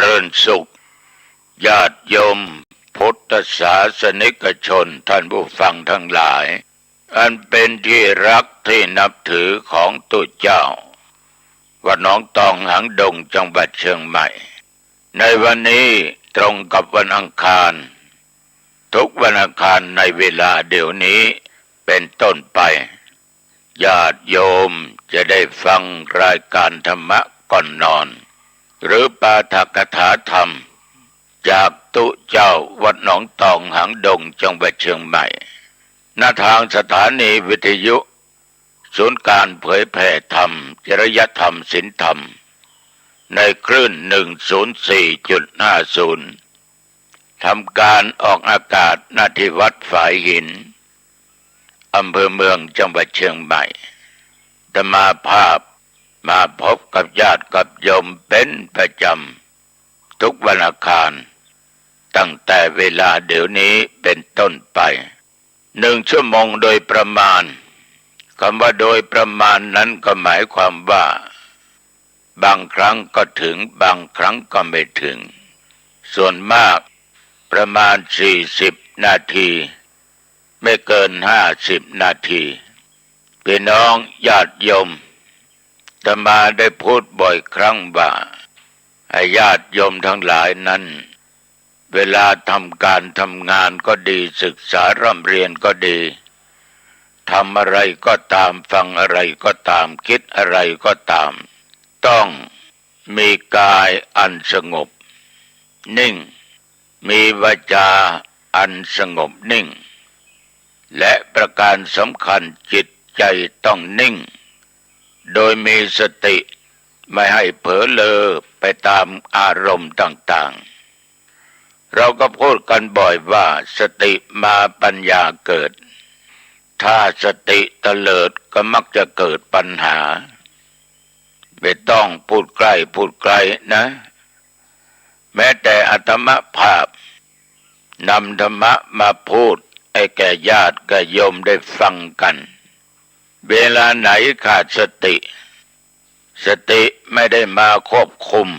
ริญสุขญาติโยมพุทธศาสนิกชนท่านผู้ฟังทั้งหลายอันเป็นที่รักที่นับถือของตุเจ้าวัดหนองตองหางดงจังหวัดเชียงใหม่ในวันนี้ตรงกับวันอังคารทุกวันอังคารในเวลาเดี๋ยวนี้เป็นต้นไปญาติโยมจะได้ฟังรายการธรรมะก่อนนอนหรือปาฐกถาธรรมจากตุเจ้าวัดหนองตองหางดงจังหวัดเชียงใหม่ณทางสถานีวิทยุศูนย์การเผยแผ่ธรรมจริยธรรมศีลธรรมในคลื่น 104.50 ทำการออกอากาศณที่วัดฝายหินอำเภอเมืองจังหวัดเชียงใหม่อาตมาภาพมาพบกับญาติกับโยมเป็นประจำทุกวันอังคารตั้งแต่เวลาเดี๋ยวนี้เป็นต้นไป1 ชั่วโมงโดยประมาณคำว่าโดยประมาณนั้นก็หมายความว่าบางครั้งก็ถึงบางครั้งก็ไม่ถึงส่วนมากประมาณ40 นาทีไม่เกิน50 นาทีพี่น้องญาติโยมอาตมาได้พูดบ่อยครั้งว่าให้ญาติโยมทั้งหลายนั้นเวลาทำการทำงานก็ดีศึกษาร่ำเรียนก็ดีทำอะไรก็ตามฟังอะไรก็ตามคิดอะไรก็ตามต้องมีกายอันสงบนิ่งมีวาจาอันสงบนิ่งและประการสำคัญจิตใจต้องนิ่งโดยมีสติไม่ให้เผลอเลอไปตามอารมณ์ต่างๆเราก็พูดกันบ่อยว่าสติมาปัญญาเกิดถ้าสติเตลิดก็มักจะเกิดปัญหาไม่ต้องพูดใกล้พูดไกลนะแม้แต่อาตมาภาพนำธรรมะมาพูดให้แก่ญาติกับโยมได้ฟังกันเวลาไหนขาดสติไม่ได้มาควบคุม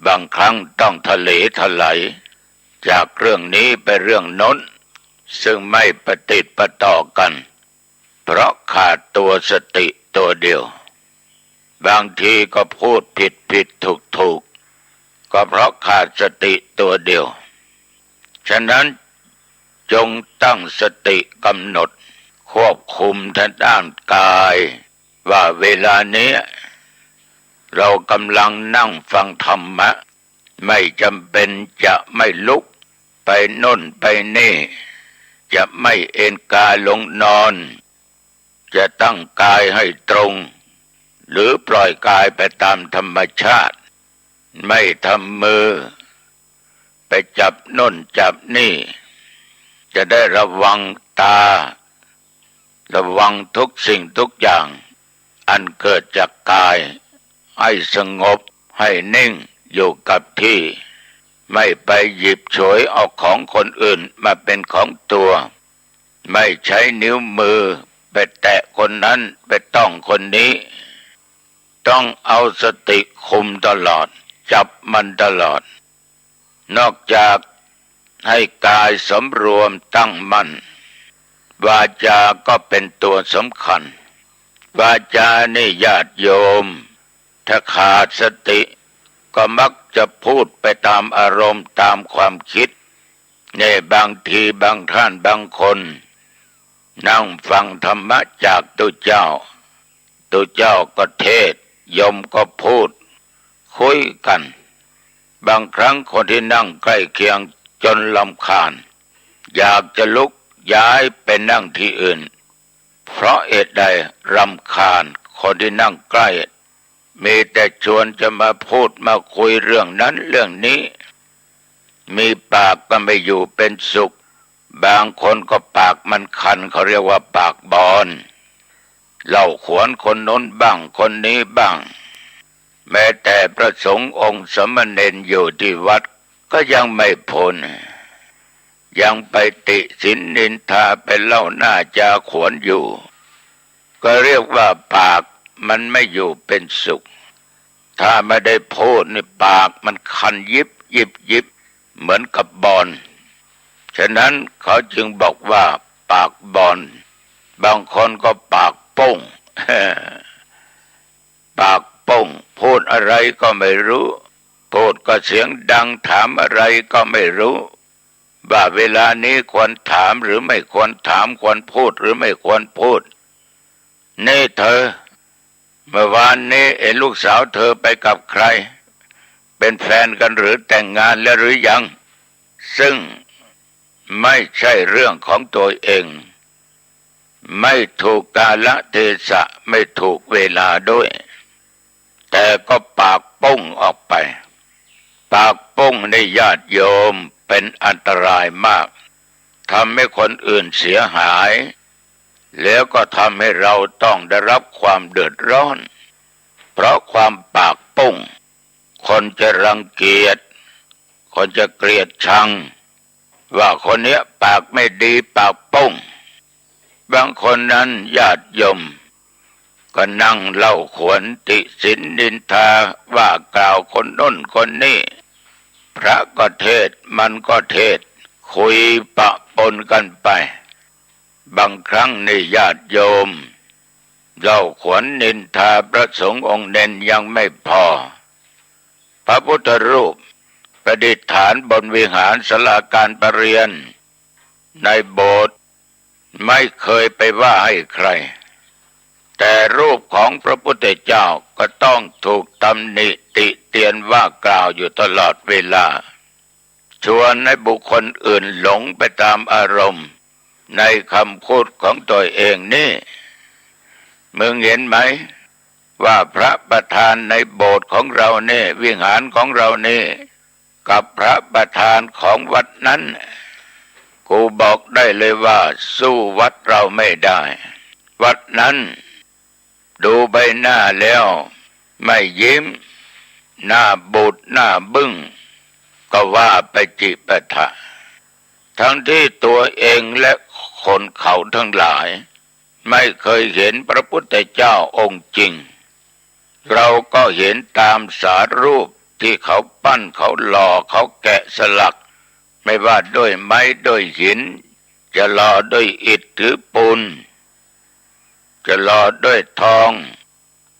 บางครั้งต้องทะเลถลายจากเรื่องนี้ไปเรื่องโน้นซึ่งไม่ประติดประต่อกันเพราะขาดตัวสติตัวเดียวบางทีก็พูดผิดถูกก็เพราะขาดสติตัวเดียวฉะนั้นจงตั้งสติกำหนดควบคุมทางด้านกายว่าเวลานี้เรากำลังนั่งฟังธรรมะไม่จำเป็นจะไม่ลุกไปโน่นไปนี่จะไม่เอนกายลงนอนจะตั้งกายให้ตรงหรือปล่อยกายไปตามธรรมชาติไม่ทำมือไปจับโน่นจับนี่จะได้ระวังตาระวังทุกสิ่งทุกอย่างอันเกิดจากกายให้สงบให้นิ่งอยู่กับที่ไม่ไปหยิบฉวยเอาของคนอื่นมาเป็นของตัวไม่ใช้นิ้วมือไปแตะคนนั้นไปต้องคนนี้ต้องเอาสติคุมตลอดจับมันตลอดนอกจากให้กายสำรวมตั้งมั่นวาจาก็เป็นตัวสำคัญวาจานี่ญาติโยมถ้าขาดสติก็มักจะพูดไปตามอารมณ์ตามความคิดในบางทีบางท่านบางคนนั่งฟังธรรมะจากตัวเจ้าก็เทศโยมก็พูดคุยกันบางครั้งคนที่นั่งใกล้เคียงจนรำคาญอยากจะลุกย้ายไปนั่งที่อื่นเพราะเหตุใดรำคาญคนที่นั่งใกล้มีแต่ชวนจะมาพูดมาคุยเรื่องนั้นเรื่องนี้มีปากก็ไม่อยู่เป็นสุขบางคนก็ปากมันคันเขาเรียกว่าปากบอนเล่าขวนคนโน้นบ้างคนนี้บ้างแม้แต่พระสงฆ์องค์สมณเณรอยู่ที่วัดก็ยังไม่พ้นยังไปติฉินนินทาไปเล่าหน้าจาขวนอยู่ก็เรียกว่าปากมันไม่อยู่เป็นสุข ถ้าไม่ได้พูดนี่ปากมันคันยิบยิบยิบเหมือนกับบอลฉะนั้นเขาจึงบอกว่าปากบอลบางคนก็ปากโป้ง ปากโป้งพูดอะไรก็ไม่รู้พูดก็เสียงดังถามอะไรก็ไม่รู้ว่าเวลานี้ควรถามหรือไม่ควรถามควรพูดหรือไม่ควรพูดนี่เธอเมื่อวานนี้ลูกสาวเธอไปกับใครเป็นแฟนกันหรือแต่งงานแล้วหรือยังซึ่งไม่ใช่เรื่องของตัวเองไม่ถูกกาลเทศะไม่ถูกเวลาด้วยแต่ก็ปากป้งออกไปปากป้งในญาติโยมเป็นอันตรายมากทำให้คนอื่นเสียหายแล้วก็ทำให้เราต้องได้รับความเดือดร้อนเพราะความปากป้งคนจะรังเกียจคนจะเกลียดชังว่าคนเนี้ยปากไม่ดีปากป้งบางคนนั้นญาติโยมก็นั่งเล่าขวนติสินนินทาว่ากล่าวคนโน้นคนนี้พระก็เทศมันก็เทศคุยปะปนกันไปบางครั้งในญาติโยมเล่าขวนนินทาพระสงฆ์องค์เด่นยังไม่พอพระพุทธรูปประดิษฐานบนวิหารศาลาการประเรียนในโบสถ์ไม่เคยไปว่าให้ใครแต่รูปของพระพุทธเจ้าก็ต้องถูกตำหนิติเตียนว่ากล่าวอยู่ตลอดเวลาชวนให้บุคคลอื่นหลงไปตามอารมณ์ในคำพูดของตัวเองนี่มึงเห็นไหมว่าพระประธานในโบสถ์ของเราเนี่ยวิหารของเรานี่กับพระประธานของวัดนั้นกูบอกได้เลยว่าสู้วัดเราไม่ได้วัดนั้นดูใบหน้าแล้วไม่ยิ้มหน้าบูดหน้าบึ้งก็ว่าไปจิปะทะทั้งที่ตัวเองและคนเขาทั้งหลายไม่เคยเห็นพระพุทธเจ้าองค์จริงเราก็เห็นตามสารูปที่เขาปั้นเขาหล่อเขาแกะสลักไม่ว่าด้วยไม้ด้วยหินจะหล่อด้วยอิฐหรือปูนจะหล่อด้วยทอง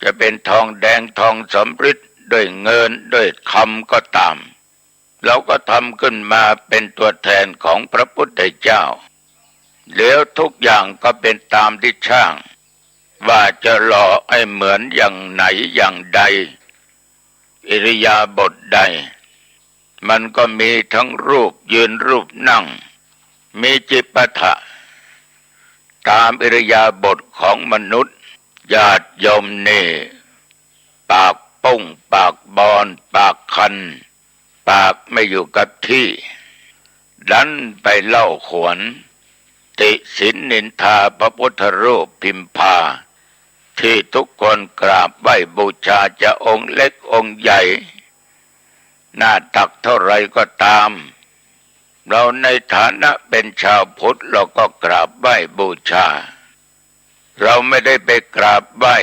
จะเป็นทองแดงทองสำริดด้วยเงินด้วยคำก็ตามเราก็ทำขึ้นมาเป็นตัวแทนของพระพุทธเจ้าแล้วทุกอย่างก็เป็นตามที่ช่างว่าจะหล่อให้เหมือนอย่างไหนอย่างใดอิริยาบถใดมันก็มีทั้งรูปยืนรูปนั่งมีจิปาถะตามอิริยาบถของมนุษย์ญาติโยมนี่ปากปุ้งปากบอนปากคันปากไม่อยู่กับที่ดันไปเล่าขวนติสินนินทาพระพุทธรูปพิมพาที่ทุกคนกราบไหว้บูชาจะองค์เล็กองค์ใหญ่หน้าตักเท่าไรก็ตามเราในฐานะเป็นชาวพุทธเราก็กราบไหว้บูชาเราไม่ได้ไปกราบไหว้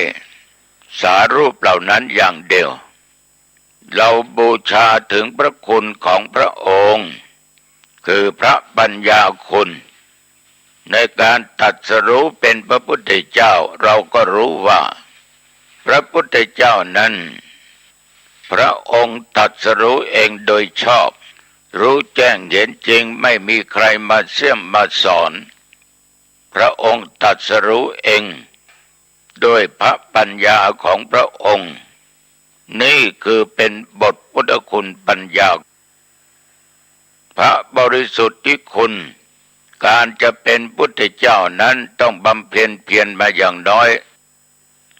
สารูปเหล่านั้นอย่างเดียวเราบูชาถึงพระคุณของพระองค์คือพระปัญญาคุณในการตรัสรู้เป็นพระพุทธเจ้าเราก็รู้ว่าพระพุทธเจ้านั้นพระองค์ตรัสรู้เองโดยชอบรู้แจ้งเห็นจริงไม่มีใครมาเสี่ยมมาสอนพระองค์ตรัสรู้เองโดยพระปัญญาของพระองค์นี่คือเป็นบทพุทธคุณปัญญาพระบริสุทธิคุณการจะเป็นพุทธเจ้านั้นต้องบำเพ็ญเพียรมาอย่างน้อย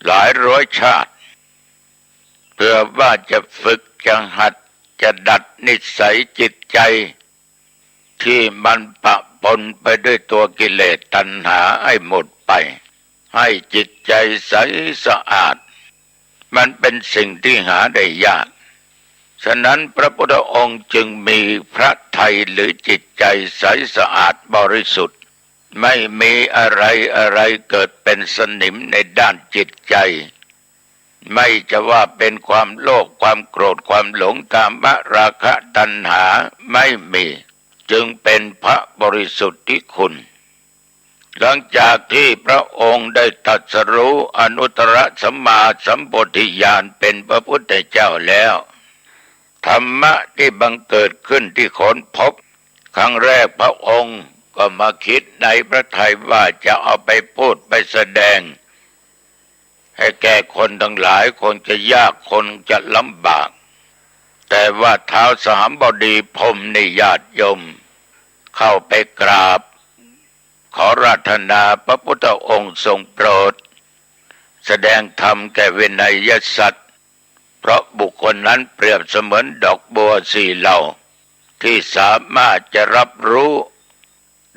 หลายร้อยชาติเพื่อว่าจะฝึกจะหัดจะดัดนิสัยจิตใจที่มันปะปนไปด้วยตัวกิเลสตัณหาให้หมดไปให้จิตใจใสสะอาดมันเป็นสิ่งที่หาได้ยากฉะนั้นพระพุทธองค์จึงมีพระทัยหรือจิตใจใสสะอาดบริสุทธิ์ไม่มีอะไรเกิดเป็นสนิมในด้านจิตใจ ไม่จะว่าเป็นความโลภความโกรธความหลงกามราคะตัณหาไม่มีจึงเป็นพระบริสุทธิคุณหลังจากที่พระองค์ได้ตรัสรู้อนุตตรสัมมาสัมโพธิญาณเป็นพระพุทธเจ้าแล้วธรรมะที่บังเกิดขึ้นที่ค้นพบครั้งแรกพระองค์ก็มาคิดในพระทัยว่าจะเอาไปพูดไปแสดงให้แก่คนทั้งหลายคงจะยากคนจะลำบากแต่ว่าท้าวสหัมบดีพรหมในญาติโยมเข้าไปกราบขอราธนาพระพุทธองค์ทรงโปรดแสดงธรรมแก่วินัยสัตว์เพราะบุคคลนั้นเปรียบเสมือนดอกบัวสี่เหล่าที่สามารถจะรับรู้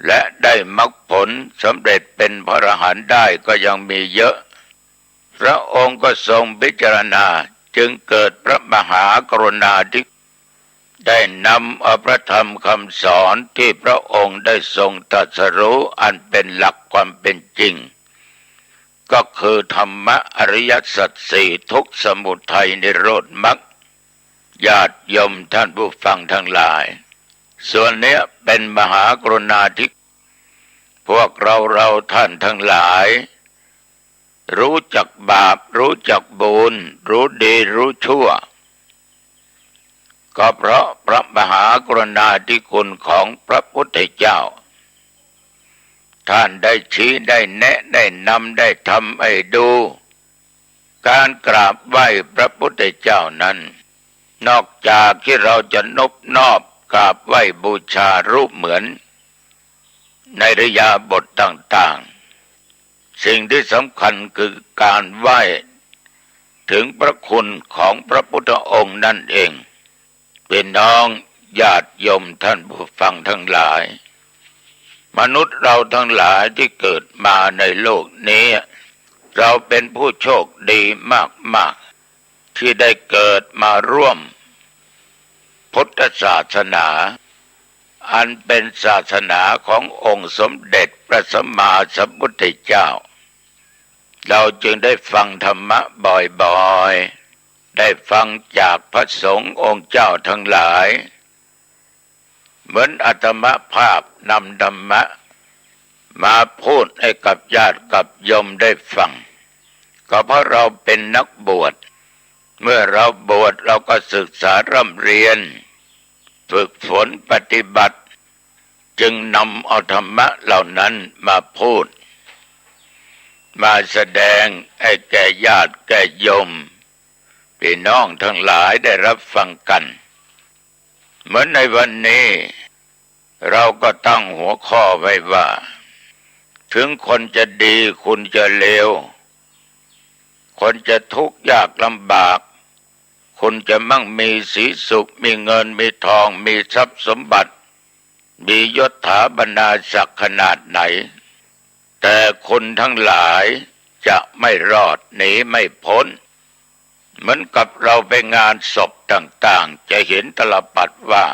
และได้มรรคผลสำเร็จเป็นพระอรหันต์ได้ก็ยังมีเยอะพระองค์ก็ทรงพิจารณาจึงเกิดพระมหากรุณาธิคุณได้นำเอาพระธรรมคำสอนที่พระองค์ได้ทรงตรัสรู้อันเป็นหลักความเป็นจริงก็คือธรรมะอริยสัจสี่ทุกข์สมุทัยนิโรธมรรคญาติโยมท่านผู้ฟังทั้งหลายส่วนนี้เป็นมหากรุณาธิคุณพวกเราท่านทั้งหลายรู้จักบาปรู้จักบุญรู้ดีรู้ชั่วก็เพราะพระมหากรุณาธิคุณของพระพุทธเจ้าท่านได้ชี้ได้แนะได้นำได้ทำให้ดูการกราบไหว้พระพุทธเจ้านั้นนอกจากที่เราจะนบนอบกราบไหว้บูชารูปเหมือนในอิริยาบถต่างๆสิ่งที่สำคัญคือการไหว้ถึงพระคุณของพระพุทธองค์นั่นเองเป็นน้องญาติโยมท่านผู้ฟังทั้งหลายมนุษย์เราทั้งหลายที่เกิดมาในโลกนี้เราเป็นผู้โชคดีมากๆที่ได้เกิดมาร่วมพุทธศาสนาอันเป็นศาสนาขององค์สมเด็จพระสัมมาสัมพุทธเจ้าเราจึงได้ฟังธรรมะบ่อยๆได้ฟังจากพระสงฆ์องค์เจ้าทั้งหลายเหมือนอาตมภาพนำธรรมะมาพูดให้กับญาติกับโยมได้ฟังก็เพราะเราเป็นนักบวชเมื่อเราบวชเราก็ศึกษาร่ำเรียนฝึกฝนปฏิบัติจึงนำเอาธรรมะเหล่านั้นมาพูดมาแสดงให้แก่ญาติแก่โยมพี่น้องทั้งหลายได้รับฟังกันเหมือนในวันนี้เราก็ตั้งหัวข้อไว้ว่าถึงคนจะดีคุณจะเลวคนจะทุกข์ยากลำบากคุณจะมั่งมีสีสุขมีเงินมีทองมีทรัพย์สมบัติมียศถาบรรดาศักดิ์ขนาดไหนแต่คนทั้งหลายจะไม่รอดหนีไม่พ้นเหมือนกับเราไปงานศพต่างๆจะเห็นตลปัดว่า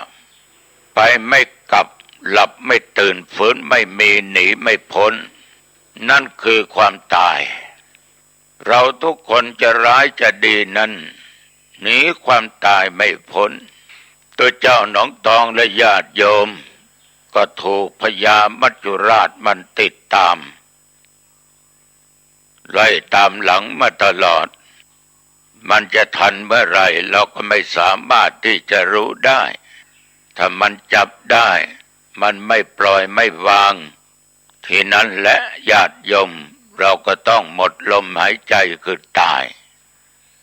ไปไม่กลับหลับไม่ตื่นฟื้นไม่มีหนีไม่พ้นนั่นคือความตายเราทุกคนจะร้ายจะดีนั้นหนีความตายไม่พ้นตัวเจ้าหนองตองและญาติโยมก็ถูกพญามัจจุราชมันติดตามไล่ตามหลังมาตลอดมันจะทันเมื่อไรเราก็ไม่สามารถที่จะรู้ได้ถ้ามันจับได้มันไม่ปล่อยไม่วางทีนั้นแหละญาติโยมเราก็ต้องหมดลมหายใจคือตาย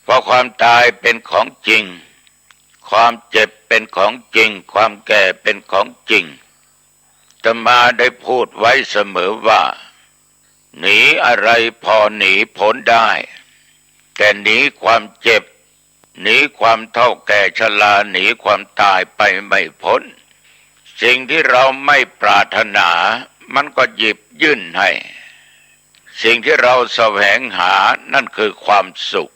เพราะความตายเป็นของจริงความเจ็บเป็นของจริงความแก่เป็นของจริงอาตมาได้พูดไว้เสมอว่าหนีอะไรพอหนีพ้นได้แต่หนีความเจ็บหนีความเฒ่าแก่ชราหนีความตายไปไม่พ้นสิ่งที่เราไม่ปรารถนามันก็หยิบยื่นให้สิ่งที่เราแสวงหานั่นคือความสุข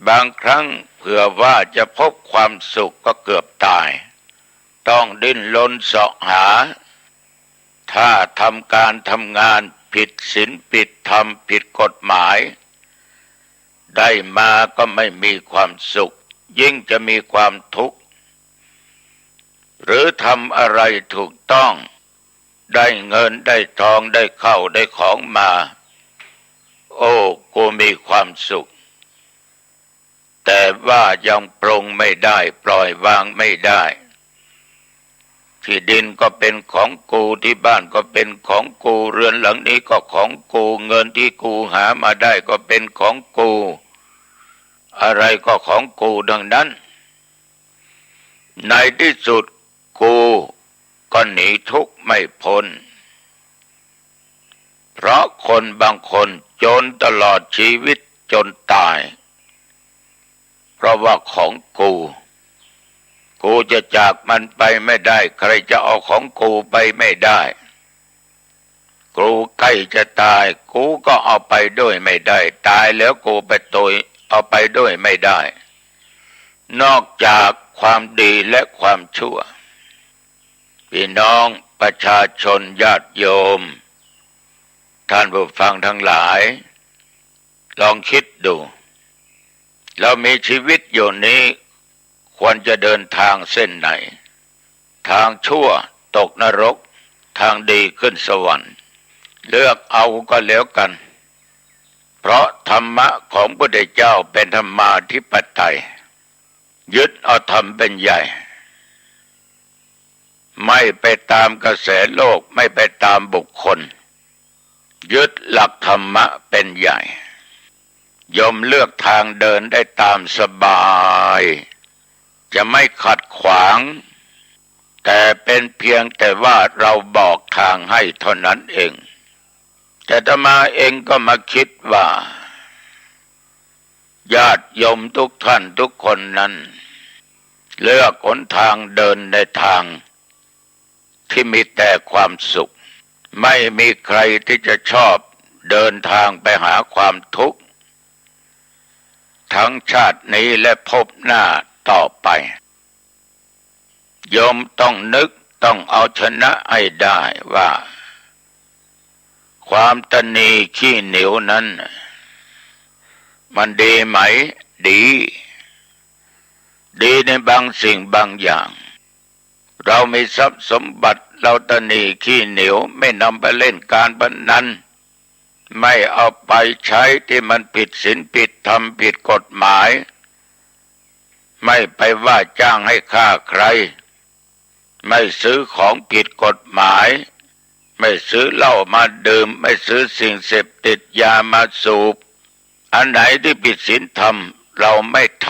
บางครั้งเผื่อว่าจะพบความสุขก็เกือบตายต้องดิ้นรนเสาะหาถ้าทำการทำงานผิดศีลผิดธรรมผิดกฎหมาย ได้มาก็ไม่มีความสุขยิ่งจะมีความทุกข์หรือทำอะไรถูกต้องได้เงินได้ทองได้เข้าได้ของมาโอ้กูมีความสุขแต่ว่ายังปรงไม่ได้ปล่อยวางไม่ได้ที่ดินก็เป็นของกูที่บ้านก็เป็นของกูเรือนหลังนี้ก็ของกูเงินที่กูหามาได้ก็เป็นของกูอะไรก็ของกูดังนั้นในที่สุดกูก็หนีทุกข์ไม่พ้นเพราะคนบางคนจนตลอดชีวิตจนตายเพราะว่าของกูจะจากมันไปไม่ได้ใครจะเอาของกูไปไม่ได้กูใกล้จะตายกูก็เอาไปด้วยไม่ได้ตายแล้วกูไปตัวเอาไปด้วยไม่ได้นอกจากความดีและความชั่วพี่น้องประชาชนญาติโยมท่านผู้ฟังทั้งหลายลองคิดดูเรามีชีวิตอยู่นี้ควรจะเดินทางเส้นไหนทางชั่วตกนรกทางดีขึ้นสวรรค์เลือกเอาก็แล้วกันเพราะธรรมะของพระพุทธเจ้าเป็นธรรมาธิปไตยยึดเอาธรรมเป็นใหญ่ไม่ไปตามกระแสโลกไม่ไปตามบุคคลยึดหลักธรรมะเป็นใหญ่ยอมเลือกทางเดินได้ตามสบายจะไม่ขัดขวางแต่เป็นเพียงแต่ว่าเราบอกทางให้เท่านั้นเองแต่อาตมาเองก็มาคิดว่าญาติโยมทุกท่านทุกคนนั้นเลือกหนทางเดินในทางที่มีแต่ความสุขไม่มีใครที่จะชอบเดินทางไปหาความทุกข์ทั้งชาตินี้และภพหน้าต่อไปโยมต้องนึกต้องเอาชนะให้ได้ว่าความตนีขี้เหนียวนั้นมันดีไหมดีในบางสิ่งบางอย่างเรามีทรัพย์สมบัติเราตนีขี้เหนียวไม่นำไปเล่นการพนันไม่เอาไปใช้ที่มันผิดศีลผิดธรรมผิดกฎหมายไม่ไปว่าจ้างให้ฆ่าใครไม่ซื้อของผิดกฎหมายไม่ซื้อเหล้ามาดื่มไม่ซื้อสิ่งเสพติดยามาสูบอันไหนที่ผิดศีลธรรมเราไม่ท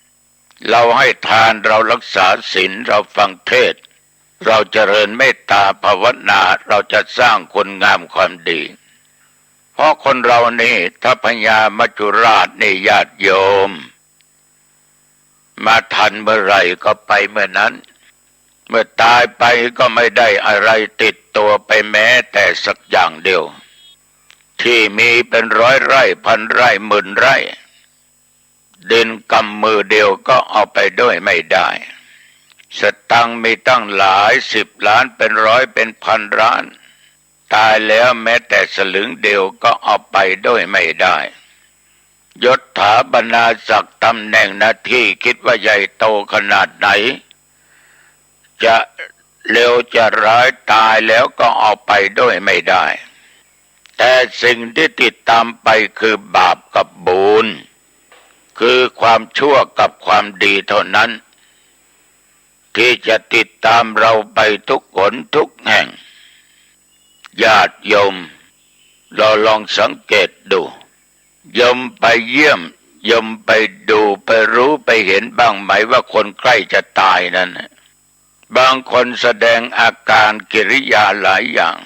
ำเราให้ทานเรารักษาศีลเราฟังเทศน์เราเจริญเมตตาภาวนาเราจะสร้างคุณงามความดีเพราะคนเรานี่ถ้าพญามัจจุราชนี่ญาติโยมมาทันเมื่อไหร่ก็ไปเมื่อนั้นเมื่อตายไปก็ไม่ได้อะไรติดตัวไปแม้แต่สักอย่างเดียวที่มีเป็นร้อยไร่พันไร่หมื่นไร่ดินกำมือเดียวก็เอาไปด้วยไม่ได้สตังค์มีตั้งหลาย10 ล้านเป็นร้อยเป็นพันล้านตายแล้วแม้แต่สลึงเดียวก็เอาไปด้วยไม่ได้ยศถาบรรดาศักดิ์ตำแหน่งหน้าที่คิดว่าใหญ่โตขนาดไหนจะเลวจะร้ายตายแล้วก็เอาไปด้วยไม่ได้แต่สิ่งที่ติดตามไปคือบาปกับบุญคือความชั่วกับความดีเท่านั้นที่จะติดตามเราไปทุกหนทุกแห่งญาติโยมเราลองสังเกตดูโยมไปเยี่ยมโยมไปดูไปรู้ไปเห็นบ้างไหมว่าคนใกล้จะตายนั้นบางคนแสดงอาการกิริยาหลายอย่าง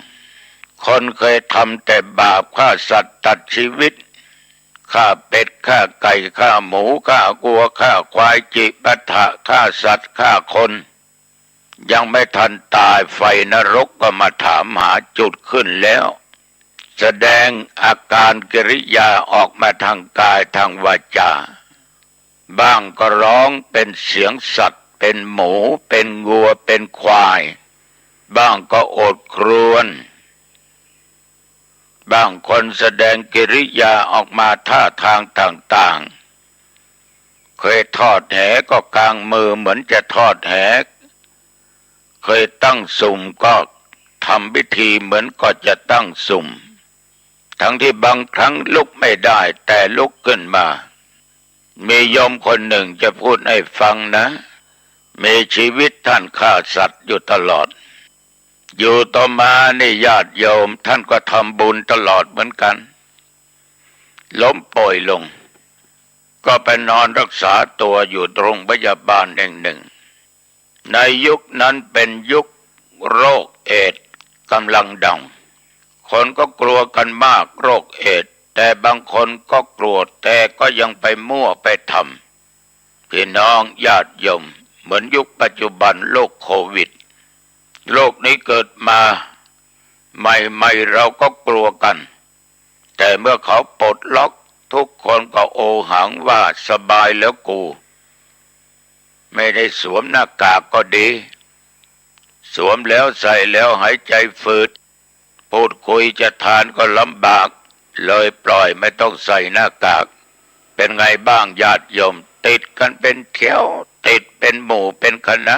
คนเคยทำแต่บาปฆ่าสัตว์ตัดชีวิตฆ่าเป็ดฆ่าไก่ฆ่าหมูฆ่าวัวฆ่าควายจิปาถะฆ่าสัตว์ฆ่าคนยังไม่ทันตายไฟนรกก็มาถามหาจุดขึ้นแล้วแสดงอาการกิริยาออกมาทางกายทางวาจาบ้างก็ร้องเป็นเสียงสัตว์เป็นหมูเป็นวัวเป็นควายบ้างก็โอดครวญ บางคนแสดงกิริยาออกมาท่าทางต่างๆเคยทอดแหก็กางมือเหมือนจะทอดแหเคยตั้งสุ่มก็ทำพิธีเหมือนก็จะตั้งสุ่มทั้งที่บางครั้งลุกไม่ได้แต่ลุกขึ้นมามีโยมคนหนึ่งจะพูดให้ฟังนะมีชีวิตท่านฆ่าสัตว์อยู่ตลอดอยู่ต่อมานี่ญาติโยมท่านก็ทำบุญตลอดเหมือนกันล้มป่วยลงก็ไปนอนรักษาตัวอยู่โรงพยาบาลแห่งหนึ่งในยุคนั้นเป็นยุคโรคเอดส์กำลังดังคนก็กลัวกันมากโรคเอดส์แต่บางคนก็กลัวแต่ก็ยังไปมั่วไปทำพี่น้องญาติโยมเหมือนยุคปัจจุบันโรคโควิดโรคนี้เกิดมาใหม่ๆเราก็กลัวกันแต่เมื่อเขาปลดล็อกทุกคนก็โอหังว่าสบายแล้วกูไม่ได้สวมหน้ากากก็ดีสวมแล้วใส่แล้วหายใจฝืดพูดคุยจะทานก็ลำบากเลยปล่อยไม่ต้องใส่หน้ากากเป็นไงบ้างญาติโยมติดกันเป็นเที่ยวติดเป็นหมู่เป็นคณะ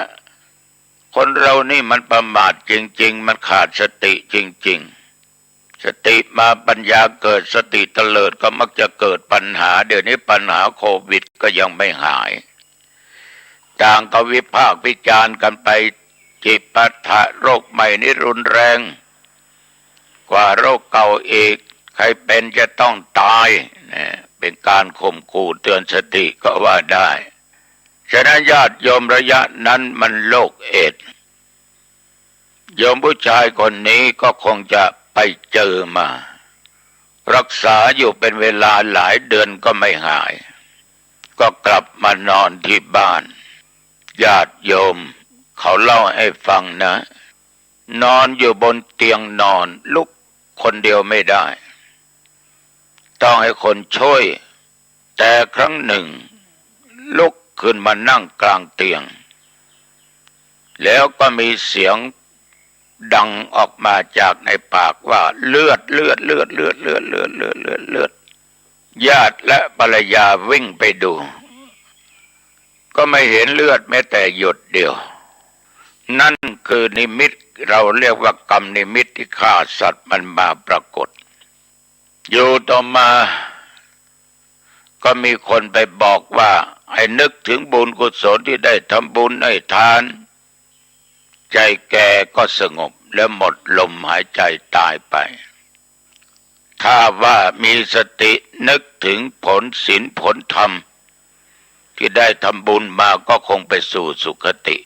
คนเรานี่มันประมาทจริงๆมันขาดสติจริงๆสติมาปัญญาเกิดสติเตลิดก็มักจะเกิดปัญหาเดี๋ยวนี้ปัญหาโควิดก็ยังไม่หายต่างก็วิพากษ์วิจารณ์กันไปจิปาถะโรคใหม่นี้รุนแรงกว่าโรคเก่าอีกใครเป็นจะต้องตายเนี่ยเป็นการข่มขู่เตือนสติก็ว่าได้ฉะนั้นญาติโยมระยะนั้นมันโรคเอดส์โยมผู้ชายคนนี้ก็คงจะไปเจอมารักษาอยู่เป็นเวลาหลายเดือนก็ไม่หายก็กลับมานอนที่บ้านญาติโยมเขาเล่าให้ฟังนะนอนอยู่บนเตียงนอนลุกคนเดียวไม่ได้ต้องให้คนช่วยแต่ครั้งหนึ่งลุกขึ้นมานั่งกลางเตียงแล้วก็มีเสียงดังออกมาจากในปากว่าเลือดญาติและภรรยาวิ่งไปดูก็ไม่เห็นเลือดแม้แต่หยดเดียวนั่นคือนิมิตเราเรียกว่ากรรมนิมิตที่ฆ่าสัตว์มันมาปรากฏอยู่ต่อมาก็มีคนไปบอกว่าให้นึกถึงบุญกุศลที่ได้ทำบุญให้ทานใจแกก็สงบและหมดลมหายใจตายไปถ้าว่ามีสตินึกถึงผลศีลผลธรรมที่ได้ทำบุญมาก็คงไปสู่สุคติ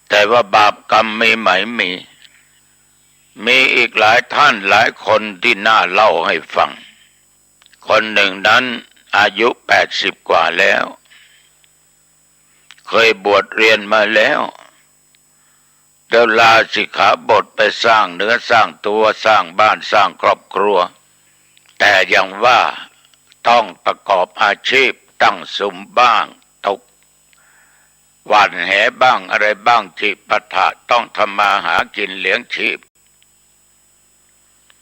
แต่ว่าบาปกรรมมีไหมมีอีกหลายท่านหลายคนที่น่าเล่าให้ฟังคนหนึ่งนั้นอายุ80 กว่าแล้วเคยบวชเรียนมาแล้วแล้วลาสิกขาบทไปสร้างเนื้อสร้างตัวสร้างบ้านสร้างครอบครัวแต่ยังว่าต้องประกอบอาชีพตั้งสุมบ้างตกหว่านแหบ้างอะไรบ้างจิปาถะต้องทำมาหากินเลี้ยงชีพ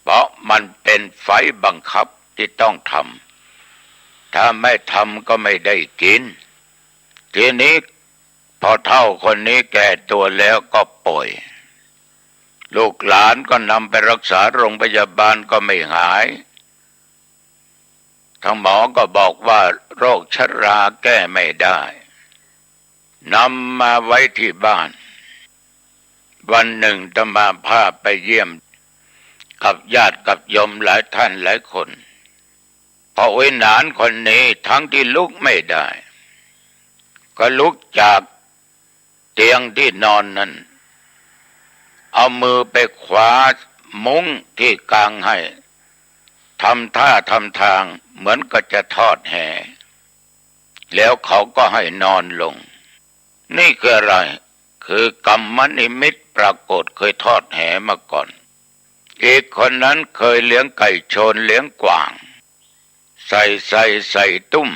เพราะมันเป็นไฟบังคับที่ต้องทำถ้าไม่ทำก็ไม่ได้กินทีนี้พอเฒ่าคนนี้แก่ตัวแล้วก็ป่วยลูกหลานก็นำไปรักษาโรงพยาบาลก็ไม่หายทางหมอก็บอกว่าโรคชราแก้ไม่ได้นำมาไว้ที่บ้านวันหนึ่งอาตมาพาไปเยี่ยมกับญาติกับโยมหลายท่านหลายคนพอวิญญาณคนนี้ทั้งที่ลุกไม่ได้ก็ลุกจากเตียงที่นอนนั้นเอามือไปคว้ามุ้งที่กางให้ทำท่าทำทางเหมือนก็จะทอดแหแล้วเขาก็ให้นอนลงนี่คืออะไรคือกรรมนิมิตปรากฏเคยทอดแหมาก่อนอีกคนนั้นเคยเลี้ยงไก่ชนเลี้ยงกวางใส่ตุ้ม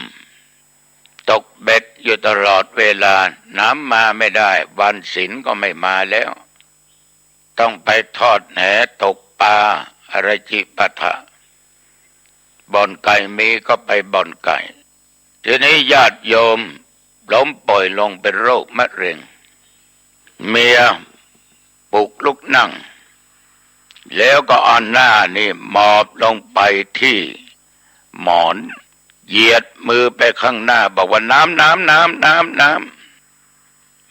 ตกเบ็ดอยู่ตลอดเวลาน้ำมาไม่ได้วันศีลก็ไม่มาแล้วต้องไปทอดแหตกปลาอ รจิปะทะบ่อนไก่มีก็ไปบ่อนไก่ทีนี้ญาติโยมล้มป่วยลงเป็นโรคมะเร็งเมียปลุกลุกนั่งแล้วก็เอาหน้านี่หมอบลงไปที่หมอนเหยียดมือไปข้างหน้าบอกว่าน้ำ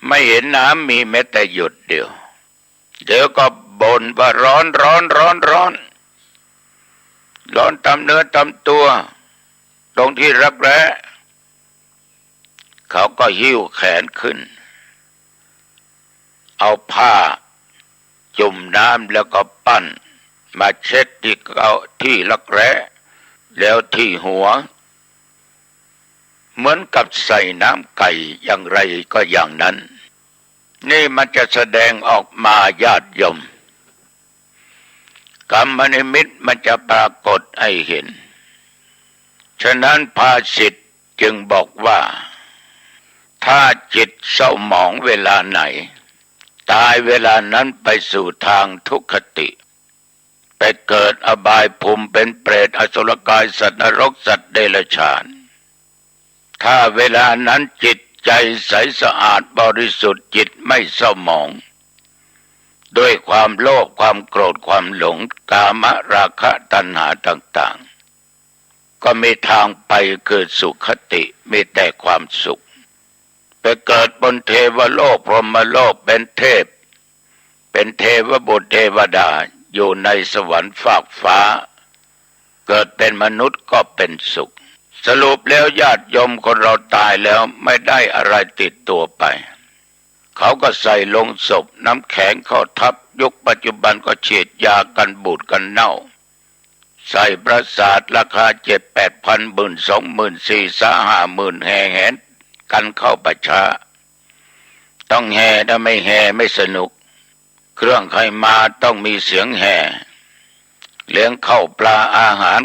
ไม่เห็นน้ำมีแม้แต่หยดเดียวเดี๋ยวก็บ่นว่าร้อนตามเนื้อตามตัวตรงที่รักแร้เขาก็หิ้วแขนขึ้นเอาผ้าจุ่มน้ำแล้วก็ปั้นมาเช็ดที่รักแร้แล้วที่หัวเหมือนกับใส่น้ำไก่อย่างไรก็อย่างนั้นนี่มันจะแสดงออกมาญาติโยมกรรมนิมิตมันจะปรากฏให้เห็นฉะนั้นภาษิตจึงบอกว่าถ้าจิตเศร้าหมองเวลาไหนตายเวลานั้นไปสู่ทางทุกขติไปเกิดอบายภูมิเป็นเปรตอสุรกายสัตว์นรกสัตว์เดรัจฉานถ้าเวลานั้นจิตใจใสสะอาดบริสุทธิ์จิตไม่เศร้าหมองด้วยความโลภความโกรธความหลงกามราคะตัณหาต่างๆก็มีทางไปเกิดสุขติมีแต่ความสุขไปเกิดบนเทวโลกพรหมโลกเป็นเทพเป็นเทวบุตรเทวดาอยู่ในสวรรค์ฟากฟ้าเกิดเป็นมนุษย์ก็เป็นสุขสรุปแล้วญาติโยมคนเราตายแล้วไม่ได้อะไรติดตัวไปเขาก็ใส่ลงศพน้ำแข็งเข้าทับยุคปัจจุบันก็ฉีดยากันบูดกันเน่าใส่ประสาทราคา7-8 พัน14,000-50,000แห่แหนกันเข้าประชาต้องแห่ถ้าไม่แห่ไม่สนุกเครื่องใครมาต้องมีเสียงแห่เลี้ยงข้าวปลาอาหาร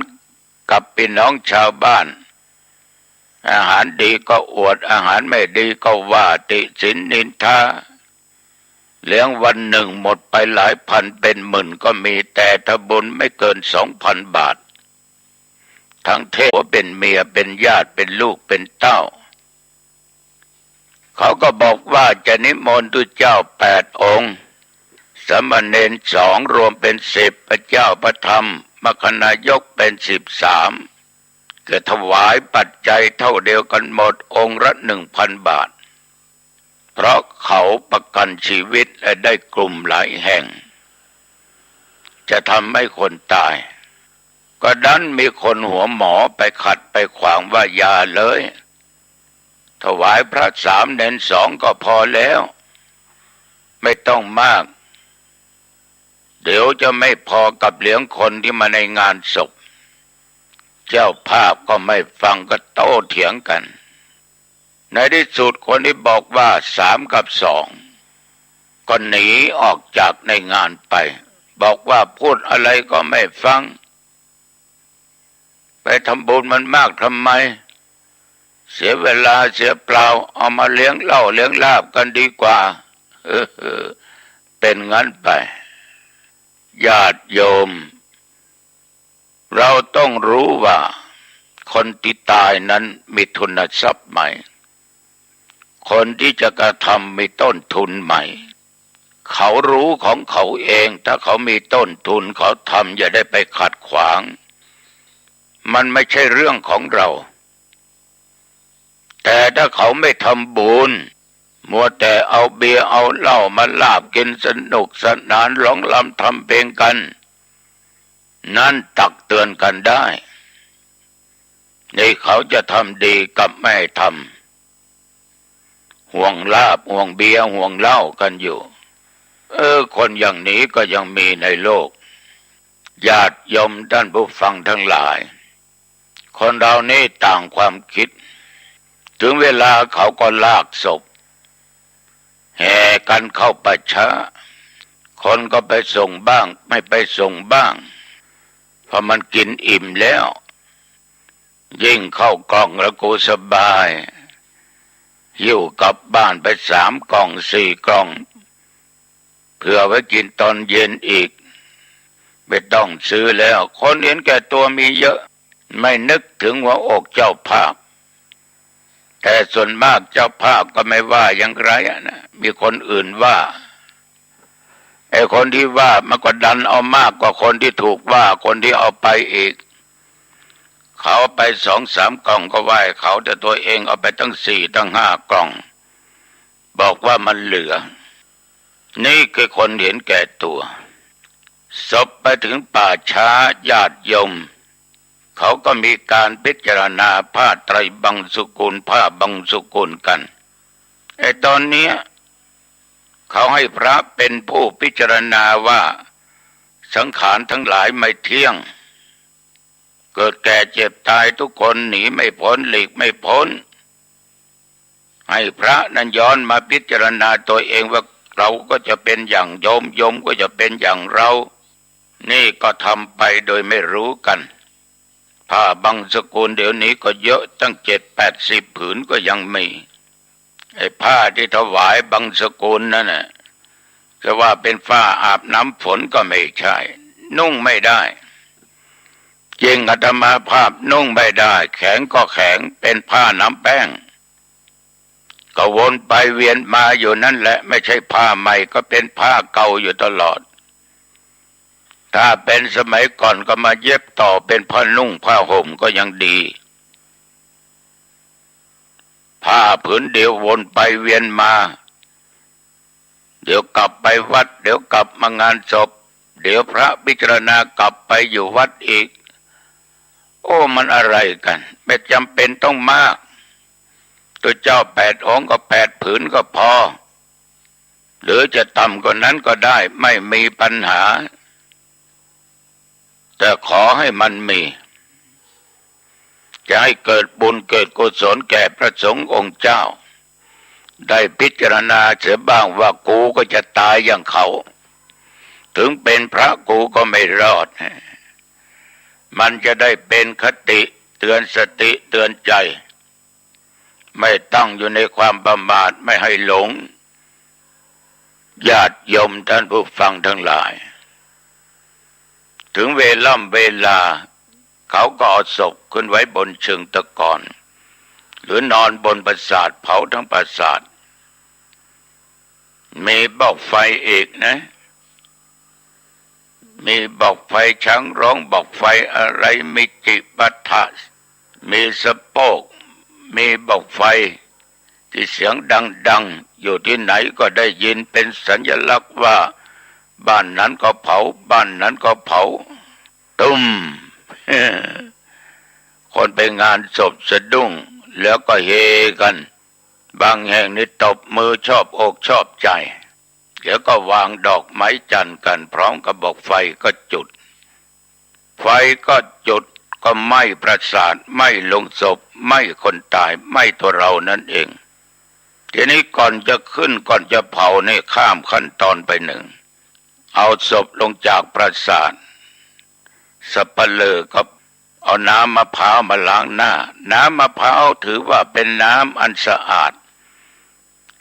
กับพี่น้องชาวบ้านอาหารดีก็อวดอาหารไม่ดีก็ว่าติฉินนินทาเลี้ยงวันหนึ่งหมดไปหลายพันเป็นหมื่นก็มีแต่ถ้าบุญไม่เกิน2,000 บาททั้งเทพเป็นเมียเป็นญาติเป็นลูกเป็นเต้าเขาก็บอกว่าจะนิมนต์ตุเจ้า8 องค์สามเณร2รวมเป็น10พระเจ้าพระธรรมมคณายกเป็น13ก็ถวายปัจจัยเท่าเดียวกันหมดองค์ละ1,000 บาทเพราะเขาประกันชีวิตและได้กลุ่มหลายแห่งจะทำให้คนตายก็ดันมีคนหัวหมอไปขัดไปขวางว่าอย่าเลยถวายพระ3เณร2ก็พอแล้วไม่ต้องมากเดี๋ยวจะไม่พอกับเลี้ยงคนที่มาในงานศพเจ้าภาพก็ไม่ฟังก็โต้เถียงกันในที่สุดคนที่บอกว่า3 กับ 2ก็หนีออกจากในงานไปบอกว่าพูดอะไรก็ไม่ฟังไปทำบุญมันมากทำไมเสียเวลาเสียเปล่าเอามาเลี้ยงเหล้าเลี้ยงลาบกันดีกว่าเป็นงั้นไปญาติโยมเราต้องรู้ว่าคนที่ตายนั้นมีทุนทรัพย์ใหม่คนที่จะกระทำมีต้นทุนใหม่เขารู้ของเขาเองถ้าเขามีต้นทุนเขาทำอย่าได้ไปขัดขวางมันไม่ใช่เรื่องของเราแต่ถ้าเขาไม่ทำบุญมัวแต่เอาเบียร์เอาเหล้ามาลาบกินสนุกสนานร้องรำทำเพลงกันนั่นตักเตือนกันได้นี่เขาจะทำดีกับไม่ทำห่วงลาบห่วงเบียร์ห่วงเหล้ากันอยู่คนอย่างนี้ก็ยังมีในโลกญาติโยมท่านผู้ฟังทั้งหลายคนเรานี่ต่างความคิดถึงเวลาเขาก็ลากศพแห่กันเข้าป่าช้าคนก็ไปส่งบ้างไม่ไปส่งบ้างเพราะมันกินอิ่มแล้วยิ่งเข้ากล่องแล้วกูสบายหิ้วกลับบ้านไป3 กล่อง4 กล่องเพื่อไว้กินตอนเย็นอีก ไม่ต้องซื้อแล้วคนเห็นแก่ตัวมีเยอะไม่นึกถึงหัวอกเจ้าภาพแต่ส่วนมากเจ้าภาพก็ไม่ว่าอย่างไรนะมีคนอื่นว่าไอ้คนที่ว่ามันก็ดันเอามากกว่าคนที่ถูกว่าคนที่เอาไปอีกเขาไป2-3 กล่องก็ว่าเขาแต่ตัวเองเอาไปตั้ง4ตั้ง5 กล่องบอกว่ามันเหลือนี่คือคนเห็นแก่ตัวศพไปถึงป่าช้าญาติโยมเขาก็มีการพิจารณาผ้าไตรบังสุกุลผ้าบังสุกุลกันไอ้ตอนนี้เขาให้พระเป็นผู้พิจารณาว่าสังขารทั้งหลายไม่เที่ยงเกิดแก่เจ็บตายทุกคนหนีไม่พ้นหลีกไม่พ้นให้พระนั้นย้อนมาพิจารณาตัวเองว่าเราก็จะเป็นอย่างโยมโยมก็จะเป็นอย่างเรานี่ก็ทำไปโดยไม่รู้กันผ้าบังสกุลเดี๋ยวนี้ก็เยอะตั้ง70-80 ผืนก็ยังมีไอ้ผ้าที่ถวายบังสกุลนั่นน่ะจะว่าเป็นผ้าอาบน้ำฝนก็ไม่ใช่นุ่งไม่ได้จริงอาตมาภาพนุ่งไม่ได้แข็งก็แข็งเป็นผ้าน้ำแป้งก็วนไปเวียนมาอยู่นั่นแหละไม่ใช่ผ้าใหม่ก็เป็นผ้าเก่าอยู่ตลอดถ้าเป็นสมัยก่อนก็มาเย็บต่อเป็นผ้านุ่งผ้าห่มก็ยังดีผ้าผืนเดียววนไปเวียนมาเดี๋ยวกลับไปวัดเดี๋ยวกลับมางานศพเดี๋ยวพระพิจารณากลับไปอยู่วัดอีกโอ้มันอะไรกันไม่จำเป็นต้องมากตัวเจ้า8 องค์ก็8 ผืนก็พอหรือจะต่ำกว่านั้นก็ได้ไม่มีปัญหาแต่ขอให้มันมีจะให้เกิดบุญเกิดกุศลแก่พระสงฆ์องค์เจ้าได้พิจารณาเสียบ้างว่ากูก็จะตายอย่างเขาถึงเป็นพระกูก็ไม่รอดมันจะได้เป็นคติเตือนสติเตือนใจไม่ตั้งอยู่ในความประมาทไม่ให้หลงญาติโยมท่านผู้ฟังทั้งหลายถึงเวลาเขาก็เอาศพขึ้นไว้บนเชิงตะกอนหรือนอนบนปราสาทเผาทั้งปราสาทมีบอกไฟอีกนะมีบอกไฟช้างร้องบอกไฟอะไรมีจิปัฏฐะมีสะโพกมีบอกไฟที่เสียงดังๆอยู่ที่ไหนก็ได้ยินเป็นสัญลักษณ์ว่าบ้านนั้นก็เผาบ้านนั้นก็เผาตุ้ม คนไปงานศพสะดุ้งแล้วก็เฮกันบางแห่งนี่ตบมือชอบอกชอบใจเดี๋ยวก็วางดอกไม้จันทร์กันพร้อมกับบอกไฟก็จุดไฟก็จุดก็ไหม้ปราสาทไหม้ลงศพไหม้คนตายไหม้ตัวเรานั่นเองทีนี้ก่อนจะขึ้นก่อนจะเผานี่ข้ามขั้นตอนไปหนึ่งเอาศพลงจากปราสาทสัปเหร่อก็เอาน้ำมะพร้าวมาล้างหน้าน้ำมะพร้าวถือว่าเป็นน้ำอันสะอาด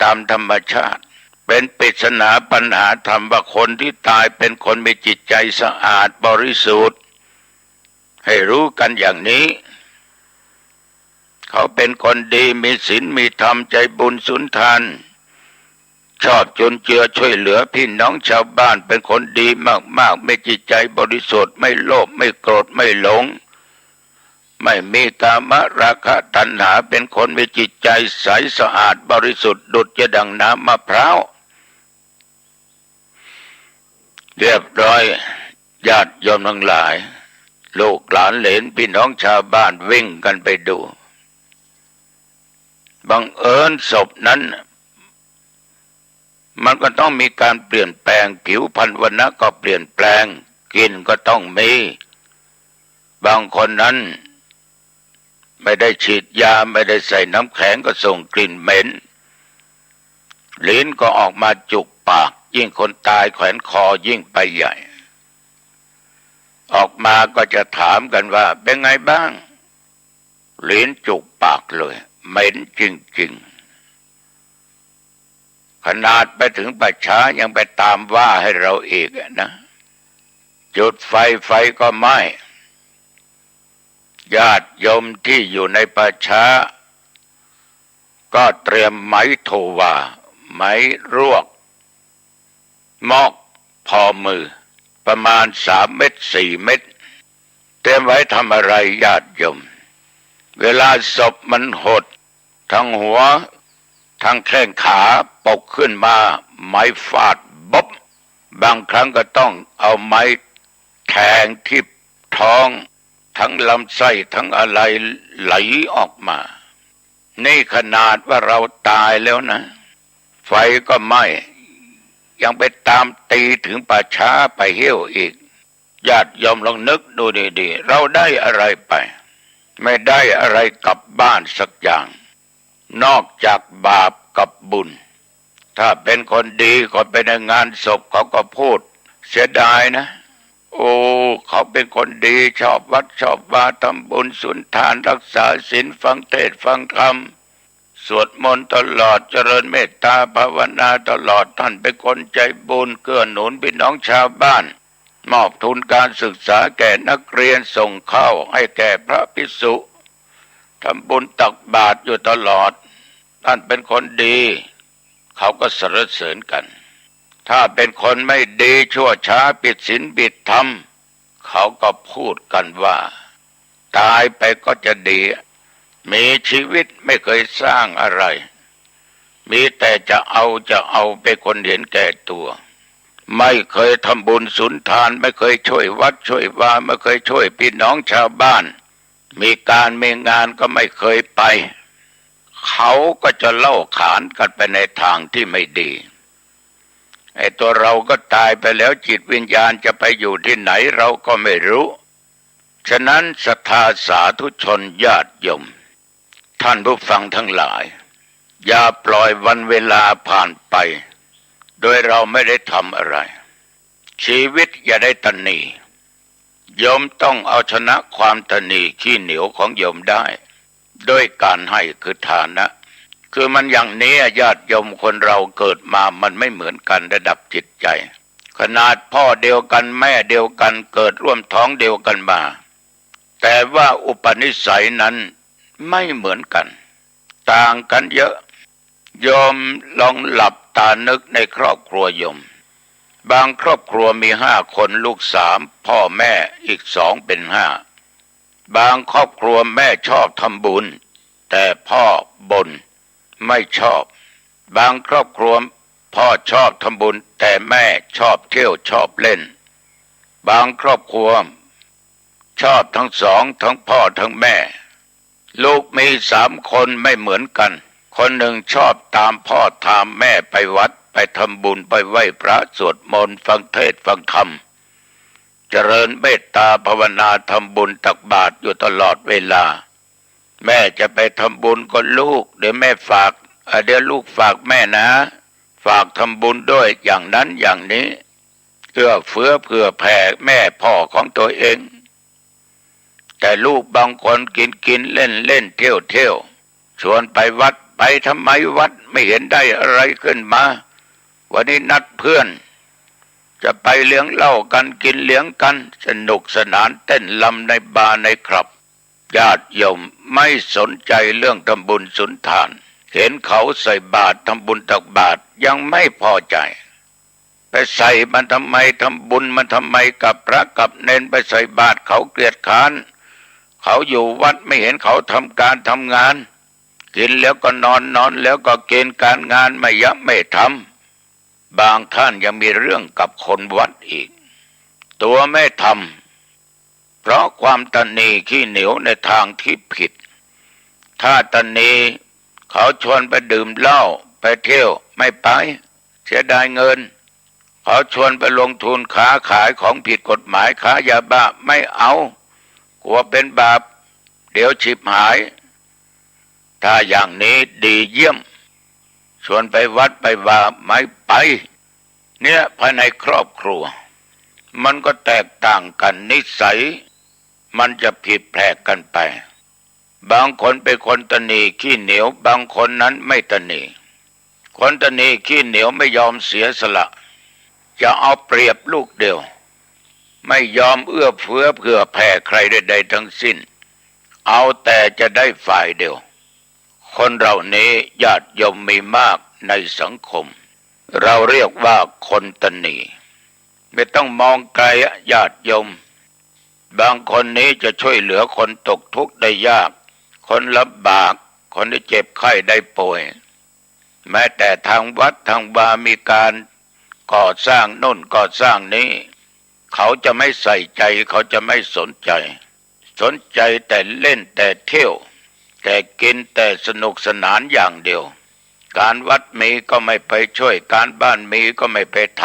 ตามธรรมชาติเป็นปริศนาปัญหาธรรมว่าคนที่ตายเป็นคนมีจิตใจสะอาดบริสุทธิ์ให้รู้กันอย่างนี้เขาเป็นคนดีมีศีลมีธรรมใจบุญสุนทานชอบจุนเจือช่วยเหลือพี่น้องชาวบ้านเป็นคนดีมากๆไม่จิตใจบริสุทธิ์ไม่โลภไม่โกรธไม่หลงไม่มีกามราคะตัณหาเป็นคนมีจิตใจใสสะอาดบริสุทธิ์ดุจจะดังน้ำมะพร้าวเรียบร้อยญาติโยมทั้งหลายลูกหลานเหลนพี่น้องชาวบ้านวิ่งกันไปดูบังเอิญศพนั้นมันก็ต้องมีการเปลี่ยนแปลงผิวพรรณวรรณะก็เปลี่ยนแปลงกลิ่นก็ต้องมีบางคนนั้นไม่ได้ฉีดยาไม่ได้ใส่น้ำแข็งก็ส่งกลิ่นเหม็นลิ้นก็ออกมาจุกปากยิ่งคนตายแขวนคอยิ่งไปใหญ่ออกมาก็จะถามกันว่าเป็นไงบ้างลิ้นจุกปากเลยเหม็นจริงๆขนาดไปถึงป่าช้ายังไปตามว่าให้เราอีกนะ จุดไฟไฟก็ไหม้ญาติโยมที่อยู่ในป่าช้าก็เตรียมไม้โทวาไม้รวกมอกพอมือประมาณ3 เม็ด4 เม็ดเตรียมไว้ทำอะไรญาติโยมเวลาศพมันหดทั้งหัวทั้งแข้งขาปกขึ้นมาไม้ฟาดบ๊อบบางครั้งก็ต้องเอาไม้แทงที่ท้องทั้งลำไส้ทั้งอะไรไหลออกมานี่ขนาดว่าเราตายแล้วนะไฟก็ไหม้ยังไปตามตีถึงป่าช้าไปเหี้ยวอีกญาติโยมลองนึกดูดีๆเราได้อะไรไปไม่ได้อะไรกลับบ้านสักอย่างนอกจากบาปกับบุญถ้าเป็นคนดีก็ไปในงานศพเขาก็พูดเสียดายนะโอ้เขาเป็นคนดีชอบวัดชอบวาทำบุญสุนทานรักษาศีลฟังเทศน์ฟังธรรมสวดมนต์ตลอดเจริญเมตตาภาวนาตลอดท่านเป็นคนใจบุญเกื้อหนุนพี่น้องชาวบ้านมอบทุนการศึกษาแก่นักเรียนส่งข้าวให้แก่พระภิกษุทำบุญตักบาตรอยู่ตลอดท่านเป็นคนดีเขาก็สรรเสริญกันถ้าเป็นคนไม่ดีชั่วช้าผิดศีลผิดธรรมเขาก็พูดกันว่าตายไปก็จะดีมีชีวิตไม่เคยสร้างอะไรมีแต่จะเอาเป็นคนเห็นแก่ตัวไม่เคยทำบุญสุนทานไม่เคยช่วยวัดช่วยวาไม่เคยช่วยพี่น้องชาวบ้านมีการมีงานก็ไม่เคยไปเขาก็จะเล่าขานกันไปในทางที่ไม่ดีไอ้ตัวเราก็ตายไปแล้วจิตวิญญาณจะไปอยู่ที่ไหนเราก็ไม่รู้ฉะนั้นศรัทธาสาธุชนญาติโยมท่านผู้ฟังทั้งหลายอย่าปล่อยวันเวลาผ่านไปโดยเราไม่ได้ทำอะไรชีวิตอย่าได้ตนีโยมต้องเอาชนะความตนีขี้เหนียวของโยมได้ด้วยการให้คือทานะคือมันอย่างนี้ญาติโยมคนเราเกิดมามันไม่เหมือนกันระดับจิตใจขนาดพ่อเดียวกันแม่เดียวกันเกิดร่วมท้องเดียวกันมาแต่ว่าอุปนิสัยนั้นไม่เหมือนกันต่างกันเยอะโยมลองหลับตานึกในครอบครัวโยมบางครอบครัวมี5 คนลูก3พ่อแม่อีก2เป็น5บางครอบครัวแม่ชอบทำบุญแต่พ่อบ่นไม่ชอบบางครอบครัวพ่อชอบทำบุญแต่แม่ชอบเที่ยวชอบเล่นบางครอบครัวชอบทั้ง2ทั้งพ่อทั้งแม่ลูกมี3 คนไม่เหมือนกันคนหนึ่งชอบตามพ่อตามแม่ไปวัดไปทำบุญไปไหว้พระสวดมนต์ฟังเทศน์ฟังธรรมเจริญเมตตาภาวนาทำบุญตักบาตรอยู่ตลอดเวลาแม่จะไปทำบุญก็ลูกเดี๋ยวแม่ฝากเดี๋ยวลูกฝากแม่นะฝากทำบุญด้วยอย่างนั้นอย่างนี้เอื้อเฟื้อเผื่อแผ่แม่พ่อของตัวเองแต่ลูกบางคนกินเล่นเที่ยวชวนไปวัดไปทำไมวัดไม่เห็นได้อะไรขึ้นมาวันนี้นัดเพื่อนจะไปเลี้ยงเหล้ากันกินเลี้ยงกันสนุกสนานเต้นลำในบาร์ในคลับญาติโยมไม่สนใจเรื่องทำบุญสุนทานเห็นเขาใส่บาตรทำบุญตักบาตรยังไม่พอใจไปใส่มันทำไมทำบุญมันทำไมกับพระกับเนนไปใส่บาตรเขาเกลียดค้านเขาอยู่วัดไม่เห็นเขาทำการทำงานกินแล้วก็นอนแล้วก็เกณฑ์การงานไม่ยับไม่ทำบางท่านยังมีเรื่องกับคนวัดอีกตัวไม่ทำเพราะความตนีขี้เหนียวในทางที่ผิดถ้าตนีเขาชวนไปดื่มเหล้าไปเที่ยวไม่ไปเสียดายเงินเขาชวนไปลงทุนค้าขายของผิดกฎหมายค้ายาบ้าไม่เอากลัวเป็นบาปเดี๋ยวฉิบหายถ้าอย่างนี้ดีเยี่ยมชวนไปวัดไปว่าไม่ไปเนี่ยภายในครอบครัวมันก็แตกต่างกันนิสัยมันจะผิดแปลกกันไปบางคนเป็นคนตนีขี้เหนียวบางคนนั้นไม่ตนีคนตนีขี้เหนียวไม่ยอมเสียสละจะเอาเปรียบลูกเดียว ไม่ยอมเอื้อเฟื้อเผื่อแผ่ใครใดๆทั้งสิ้นเอาแต่จะได้ฝ่ายเดียวคนเหล่านี้ญาติโยมมีมากในสังคมเราเรียกว่าคนตนีไม่ต้องมองไกลญาติโยมบางคนนี้จะช่วยเหลือคนตกทุกข์ได้ยากคนลำบากคนที่เจ็บไข้ได้ป่วยแม้แต่ทางวัดทางวามีการก่อสร้างโน่นก่อสร้างนี้เขาจะไม่ใส่ใจเขาจะไม่สนใจแต่เล่นแต่เที่ยวแต่กินแต่สนุกสนานอย่างเดียวการวัดมีก็ไม่ไปช่วยการบ้านมีก็ไม่ไปท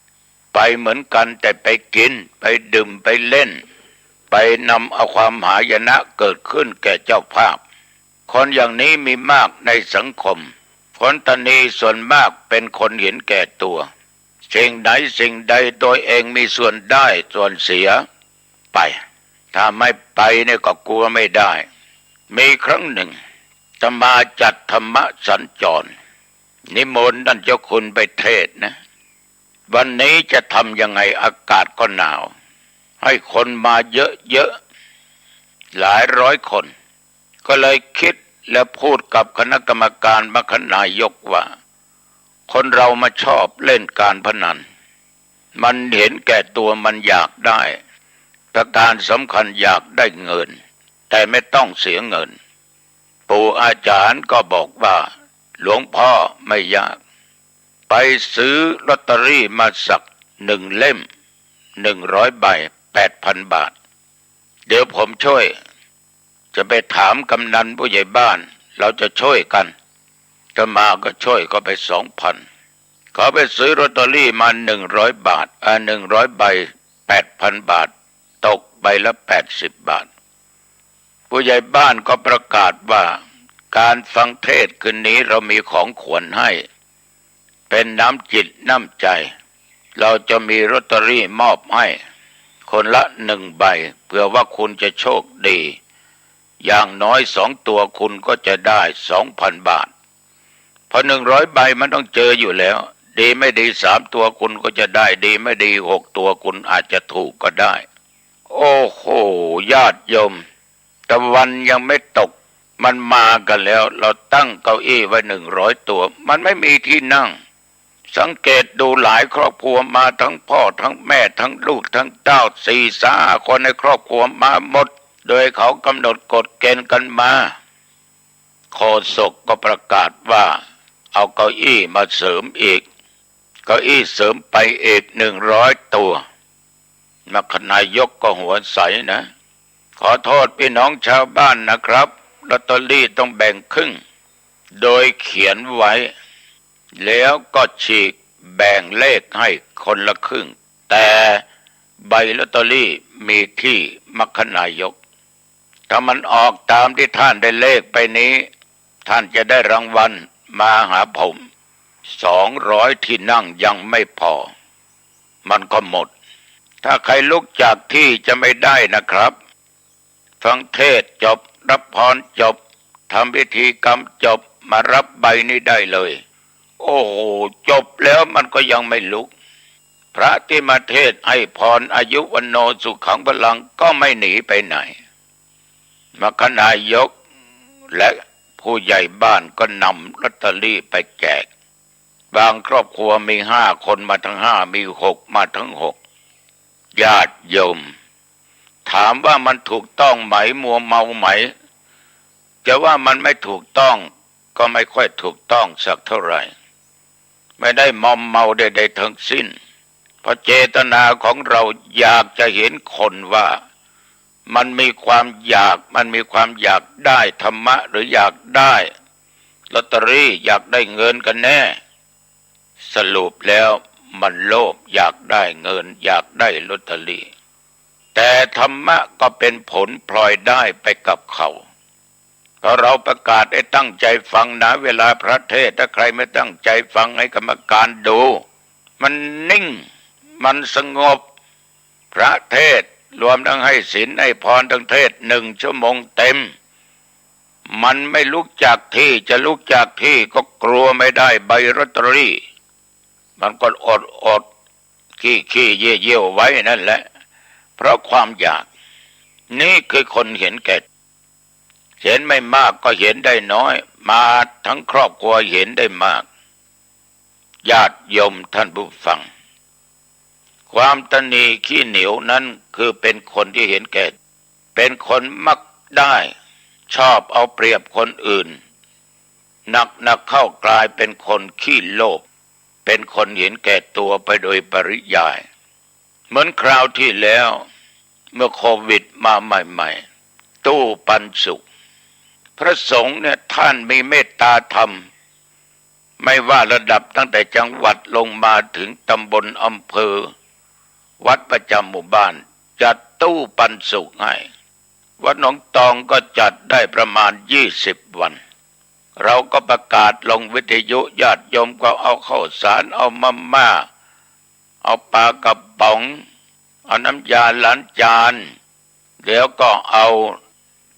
ำไปเหมือนกันแต่ไปกินไปดื่มไปเล่นไปนำเอาความหายนะเกิดขึ้นแก่เจ้าภาพคนอย่างนี้มีมากในสังคมคนตนีส่วนมากเป็นคนเห็นแก่ตัวสิ่งใดสิ่งใดตัวเองมีส่วนได้ส่วนเสียไปถ้าไม่ไปเนี่ยก็กลัวไม่ได้มีครั้งหนึ่งอาตมาจัดธรรมสัญจรนิมนต์ท่านเจ้าคุณไปเทศน์นะวันนี้จะทำยังไงอากาศก็หนาวให้คนมาเยอะๆหลายร้อยคนก็เลยคิดและพูดกับคณะกรรมการมคณายกว่าคนเรามาชอบเล่นการพนันมันเห็นแก่ตัวมันอยากได้ประการสำคัญอยากได้เงินแต่ไม่ต้องเสียเงินปู่อาจารย์ก็บอกว่าหลวงพ่อไม่ยากไปซื้อลอตเตอรี่มาสัก1 เล่ม100 ใบ 8,000 บาทเดี๋ยวผมช่วยจะไปถามกำนันผู้ใหญ่บ้านเราจะช่วยกันถ้ามาก็ช่วยก็ไป 2,000เขาไปซื้อลอตเตอรี่มา100 บาท100 ใบ 8,000 บาทตกใบละ80 บาทผู้ใหญ่บ้านก็ประกาศว่าการฟังเทศน์คืนนี้เรามีของขวัญให้เป็นน้ำจิตน้ำใจเราจะมีลอตเตอรี่มอบให้คนละ1 ใบเพื่อว่าคุณจะโชคดีอย่างน้อย2 ตัวคุณก็จะได้ 2,000 บาทพอ100 ใบมันต้องเจออยู่แล้วดีไม่ดี3 ตัวคุณก็จะได้ดีไม่ดี6 ตัวคุณอาจจะถูกก็ได้โอ้โหญาติโยมตะวันยังไม่ตกมันมากันแล้วเราตั้งเก้าอี้ไว้100 ตัวมันไม่มีที่นั่งสังเกตดูหลายครอบครัวมาทั้งพ่อทั้งแม่ทั้งลูกทั้งเต้า4-5 คนในครอบครัวมาหมดโดยเขากำหนดกฎเกณฑ์กันมาโฆษกก็ประกาศว่าเอาเก้าอี้มาเสริมอีกเก้าอี้เสริมไปอีก100 ตัวมคณายกก็หัวใสนะขอโทษพี่น้องชาวบ้านนะครับลอตเตอรี่ต้องแบ่งครึ่งโดยเขียนไว้แล้วก็ฉีกแบ่งเลขให้คนละครึ่งแต่ใบลอตเตอรี่มีที่มคณายกถ้ามันออกตามที่ท่านได้เลขไปนี้ท่านจะได้รางวัลมาหาผม200 ที่นั่งยังไม่พอมันก็หมดถ้าใครลุกจากที่จะไม่ได้นะครับฟังเทศน์จบรับพรจบทำพิธีกรรมจบมารับใบนี้ได้เลยโอ้โหจบแล้วมันก็ยังไม่ลุกพระที่มาเทศน์ให้พรอายุวันโนสุขังพลังก็ไม่หนีไปไหนมคณายกและผู้ใหญ่บ้านก็นำลอตเตอรี่ไปแจกบางครอบครัวมี5 คนมาทั้ง5มี6มาทั้ง6ญาติโยมถามว่ามันถูกต้องไหมมัวเมาไหมจะว่ามันไม่ถูกต้องก็ไม่ค่อยถูกต้องสักเท่าไหร่ไม่ได้มอมเมาใดๆทั้งสิ้นเพราะเจตนาของเราอยากจะเห็นคนว่ามันมีความอยากได้ธรรมะหรืออยากได้ลอตเตอรี่อยากได้เงินกันแน่สรุปแล้วมันโลภอยากได้เงินอยากได้ลอตเตอรี่แต่ธรรมะก็เป็นผลพลอยได้ไปกับเขาเพราะเราประกาศให้ตั้งใจฟังนะเวลาพระเทศน์ถ้าใครไม่ตั้งใจฟังให้กรรมการดูมันนิ่งมันสงบพระเทศน์รวมทั้งให้ศีลให้พรทั้งเทศน์1 ชั่วโมงเต็มมันไม่ลุกจากที่จะลุกจากที่ก็กลัวไม่ได้ใบลอตเตอรี่มันก็อดขี้เยี่ยวไว้นั่นแหละ เพราะความอยากนี่คือคนเห็นแก่เห็นไม่มากก็เห็นได้น้อยมาทั้งครอบครัวเห็นได้มากญาติโยมท่านผู้ฟังความตนีขี้เหนียวนั้นคือเป็นคนที่เห็นแก่เป็นคนมักได้ชอบเอาเปรียบคนอื่นหนักเข้ากลายเป็นคนขี้โลภเป็นคนเห็นแก่ตัวไปโดยปริยายเหมือนคราวที่แล้วเมื่อโควิดมาใหม่ๆตู้ปันสุขพระสงฆ์เนี่ยท่านมีเมตตาธรรมไม่ว่าระดับตั้งแต่จังหวัดลงมาถึงตำบลอำเภอวัดประจำหมู่บ้านจัดตู้ปันสุขให้วัดหนองตองก็จัดได้ประมาณ20 วันเราก็ประกาศลงวิทยุญาติโยมก็เอาข้าวสารเอามาม่าเอาปลากระป๋องเอาน้ำยาล้างจานเดี๋ยวก็เอา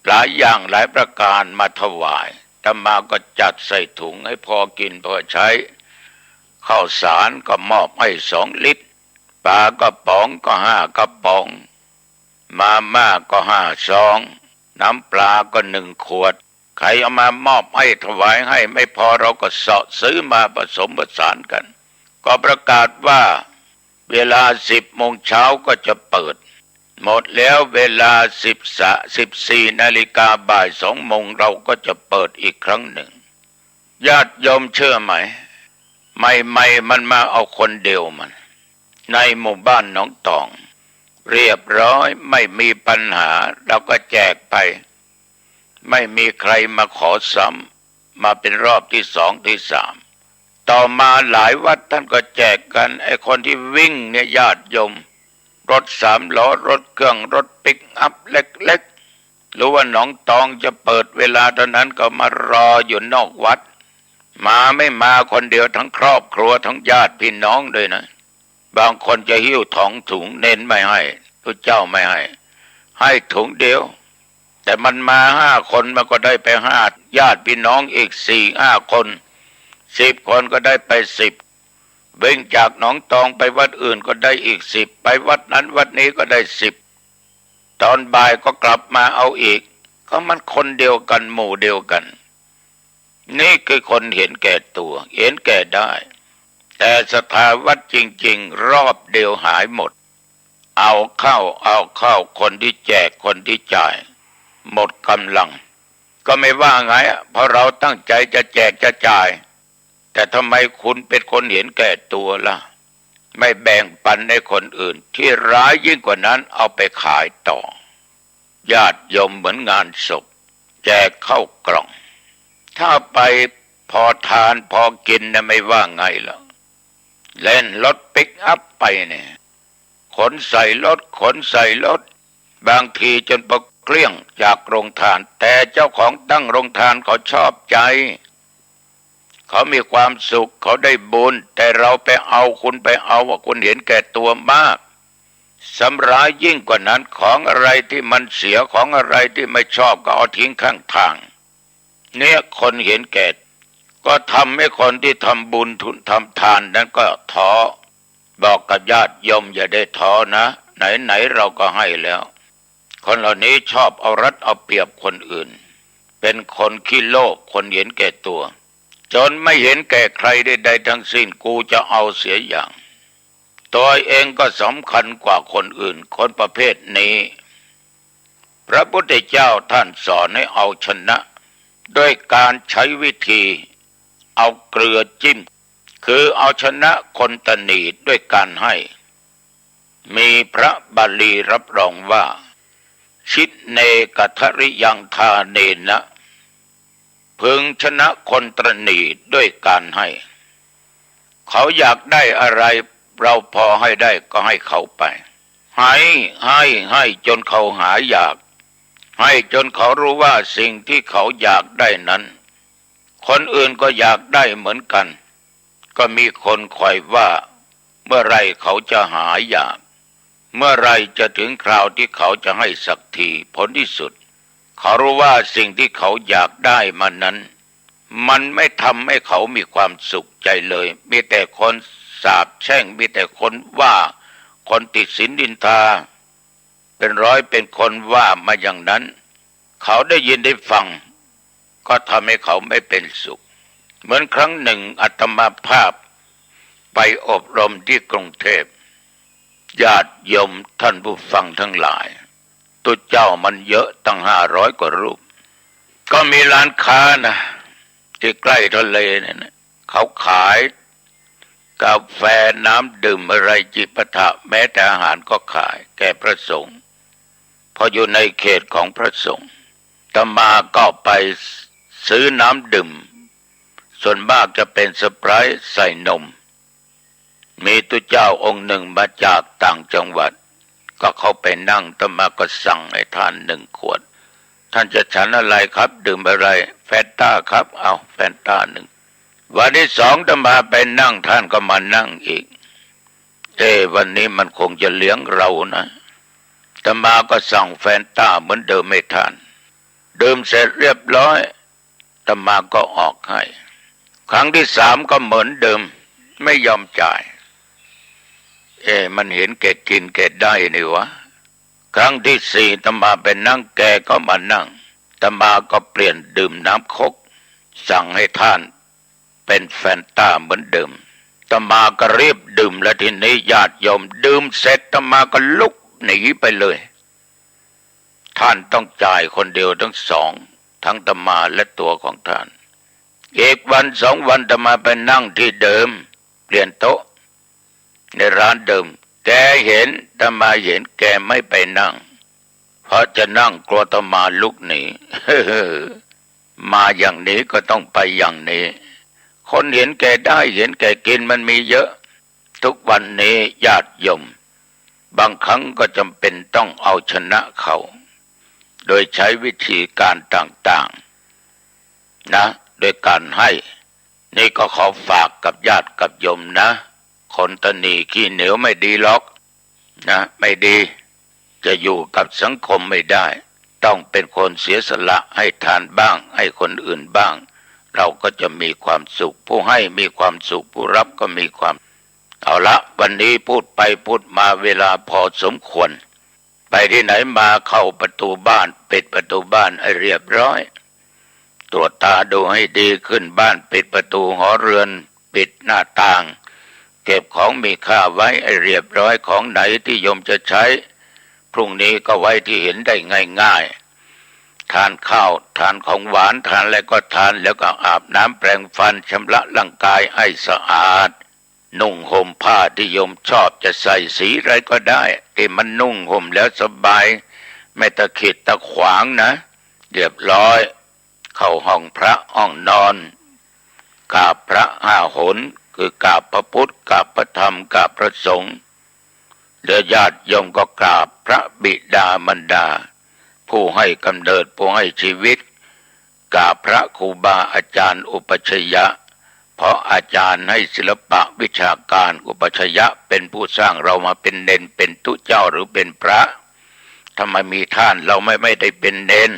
หลายอย่างหลายประการมาถวายอาตมาก็จัดใส่ถุงให้พอกินพอใช้ข้าวสารก็มอบให้2 ลิตรปลากระป๋องก็5 กระป๋องมาม่าก็5 ซองน้ำปลาก็1 ขวดใครเอามามอบให้ถวายให้ไม่พอเราก็เสาะซื้อมาผสมผสานกันก็ประกาศว่าเวลา10 โมงเช้าก็จะเปิดหมดแล้วเวลา14 นาฬิกาบ่าย2 โมงเราก็จะเปิดอีกครั้งหนึ่งญาติโยมเชื่อไหมไม่มันมาเอาคนเดียวมันในหมู่บ้านหนองตองเรียบร้อยไม่มีปัญหาเราก็แจกไปไม่มีใครมาขอซ้ำมาเป็นรอบที่2 ที่ 3ต่อมาหลายวัดท่านก็แจกกันไอ้คนที่วิ่งเนี่ยญาติโยมรถ3 ล้อรถเครื่องรถปิกอัพเล็กๆรู้ว่าหนองตองจะเปิดเวลาเท่านั้นก็มารออยู่นอกวัดมาไม่มาคนเดียวทั้งครอบครัวทั้งญาติพี่น้องด้วยนะบางคนจะหิ้วถุงเน้นไม่ให้พระเจ้าไม่ให้ถุงเดียวแต่มันมา5 คนมันก็ได้ไป5ญาติพี่น้องอีก4-5 คน10 คนก็ได้ไป10วิ่งจากหนองตองไปวัดอื่นก็ได้อีก10ไปวัดนั้นวัดนี้ก็ได้10ตอนบ่ายก็กลับมาเอาอีกก็มันคนเดียวกันหมู่เดียวกันนี่คือคนเห็นแก่ตัวเห็นแก่ได้แต่สถาวัดจริงๆรอบเดียวหายหมดเอาเข้าคนที่แจกคนที่จ่ายหมดกำลังก็ไม่ว่าไงเพราะเราตั้งใจจะแจกจะจ่ายแต่ทำไมคุณเป็นคนเห็นแก่ตัวล่ะไม่แบ่งปันให้คนอื่นที่ร้ายยิ่งกว่านั้นเอาไปขายต่อญาติโยมเหมือนงานศพแจกเข้ากล่องถ้าไปพอทานพอกินนะไม่ว่าไงล่ะเล่นรถปิกอัพไปเนี่ยขนใส่รถบางทีจนประเกลี้ยงจากโรงทานแต่เจ้าของตั้งโรงทานเขาชอบใจเขามีความสุขเขาได้บุญแต่เราไปเอาคุณไปเอาว่าคุณเห็นแก่ตัวมากสำร้ายยิ่งกว่านั้นของอะไรที่มันเสียของอะไรที่ไม่ชอบก็เอาทิ้งข้างทางเนี่ยคนเห็นแก่ก็ทำให้คนที่ทำบุญทุนทำทานนั้นก็ท้อบอกกับญาติโยมอย่าได้ท้อนะไหนเราก็ให้แล้วคนเหล่านี้ชอบเอารัดเอาเปรียบคนอื่นเป็นคนขี้โลภคนเห็นแก่ตัวจนไม่เห็นแก่ใครใดๆทั้งสิ้นกูจะเอาเสียอย่างตัวเองก็สำคัญกว่าคนอื่นคนประเภทนี้พระพุทธเจ้าท่านสอนให้เอาชนะด้วยการใช้วิธีเอาเกลือจิ้มคือเอาชนะคนตนีด้วยการให้มีพระบาลีรับรองว่าชิดเนกัทริยังทาเนนะพึงชนะคนตนีด้วยการให้เขาอยากได้อะไรเราพอให้ได้ก็ให้เขาไปให้จนเขาหาอยากให้จนเขารู้ว่าสิ่งที่เขาอยากได้นั้นคนอื่นก็อยากได้เหมือนกันก็มีคนคอยว่าเมื่อไรเขาจะหาอยากเมื่อไรจะถึงคราวที่เขาจะให้สักทีผลที่สุดเขารู้ว่าสิ่งที่เขาอยากได้มานั้นมันไม่ทำให้เขามีความสุขใจเลยมีแต่คนสาปแช่งมีแต่คนว่าคนติดศีลนินทา เป็นร้อยเป็นคนว่ามาอย่างนั้นเขาได้ยินได้ฟังก็ทำให้เขาไม่เป็นสุขเหมือนครั้งหนึ่งอาตมาภาพไปอบรมที่กรุงเทพญาติโยมท่านผู้ฟังทั้งหลายตัวเจ้ามันเยอะตั้ง500กว่ารูปก็มีร้านค้านะที่ใกล้ทะเลเนี่ยนะเขาขายกาแฟน้ำดื่มอะไรจิปาถะแม้แต่อาหารก็ขายแก่พระสงฆ์พออยู่ในเขตของพระสงฆ์อาตมาก็ไปซื้อน้ำดื่มส่วนมากจะเป็นสไปร์ใส่นมมีตัวเจ้าองค์หนึ่งมาจากต่างจังหวัดก็เขาไปนั่งอาตมาก็สั่งให้ทาน1 ขวดท่านจะฉันอะไรครับดื่มอะไรแฟนต้าครับเอาแฟนต้า1วันที่2อาตมาไปนั่งท่านก็มานั่งอีกวันนี้มันคงจะเลี้ยงเรานะอาตมาก็สั่งแฟนต้าเหมือนเดิมไม่ทานดื่มเสร็จเรียบร้อยอาตมาก็ออกให้ครั้งที่3ก็เหมือนเดิมไม่ยอมจ่ายมันเห็นแก่กินแก่ได้นี่วะครั้งที่4อาตมาไปนั่งแกก็มานั่งอาตมาก็เปลี่ยนดื่มน้ำคกสั่งให้ท่านเป็นแฟนต้าเหมือนเดิมอาตมาก็รีบดื่มแล้วทีนี้ญาติโยมดื่มเสร็จอาตมาก็ลุกหนีไปเลยท่านต้องจ่ายคนเดียวทั้ง2ทั้งอาตมาและตัวของท่านอีกวัน2 วันอาตมาไปนั่งที่เดิมเปลี่ยนโต๊ะในร้านเดิมแกเห็นอาตมาเห็นแกไม่ไปนั่งเพราะจะนั่งกลัวอาตมาลุกหนี มาอย่างนี้ก็ต้องไปอย่างนี้คนเห็นแกได้เห็นแกกินมันมีเยอะทุกวันนี้ญาติโยมบางครั้งก็จำเป็นต้องเอาชนะเขาโดยใช้วิธีการต่างๆนะโดยการให้นี่ก็ขอฝากกับญาติกับโยมนะคนตนีขี้เหนียวไม่ดีหรอกนะไม่ดีจะอยู่กับสังคมไม่ได้ต้องเป็นคนเสียสละให้ทานบ้างให้คนอื่นบ้างเราก็จะมีความสุขผู้ให้มีความสุขผู้รับก็มีความเอาละวันนี้พูดไปพูดมาเวลาพอสมควรไปที่ไหนมาเข้าประตูบ้านปิดประตูบ้านให้เรียบร้อยตรวจตาดูให้ดีขึ้นบ้านปิดประตูหอเรือนปิดหน้าต่างเก็บของมีค่าไว้ให้เรียบร้อยของไหนที่โยมจะใช้พรุ่งนี้ก็ไว้ที่เห็นได้ง่ายๆทานข้าวทานของหวานทานอะไรก็ทานแล้วก็อาบน้ำแปรงฟันชำระร่างกายให้สะอาดนุ่งห่มผ้าที่โยมชอบจะใส่สีอะไรก็ได้ที่มันนุ่งห่มแล้วสบายไม่ตะขิดตะขวางนะเรียบร้อยเข้าห้องพระห้องนอนกราบพระ5 หนคือกราบพระพุทธกราบพระธรรมกราบพระสงฆ์เดี๋ยวญาติโยมก็กราบพระบิดามารดาผู้ให้กำเนิดผู้ให้ชีวิตกราบพระครูบาอาจารย์อุปัชฌยะเพราะอาจารย์ให้ศิลปะวิชาการอุปัชฌยะเป็นผู้สร้างเรามาเป็นเณรเป็นตุเจ้าหรือเป็นพระถ้าไม่มีท่านเราไม่ได้เป็นเณร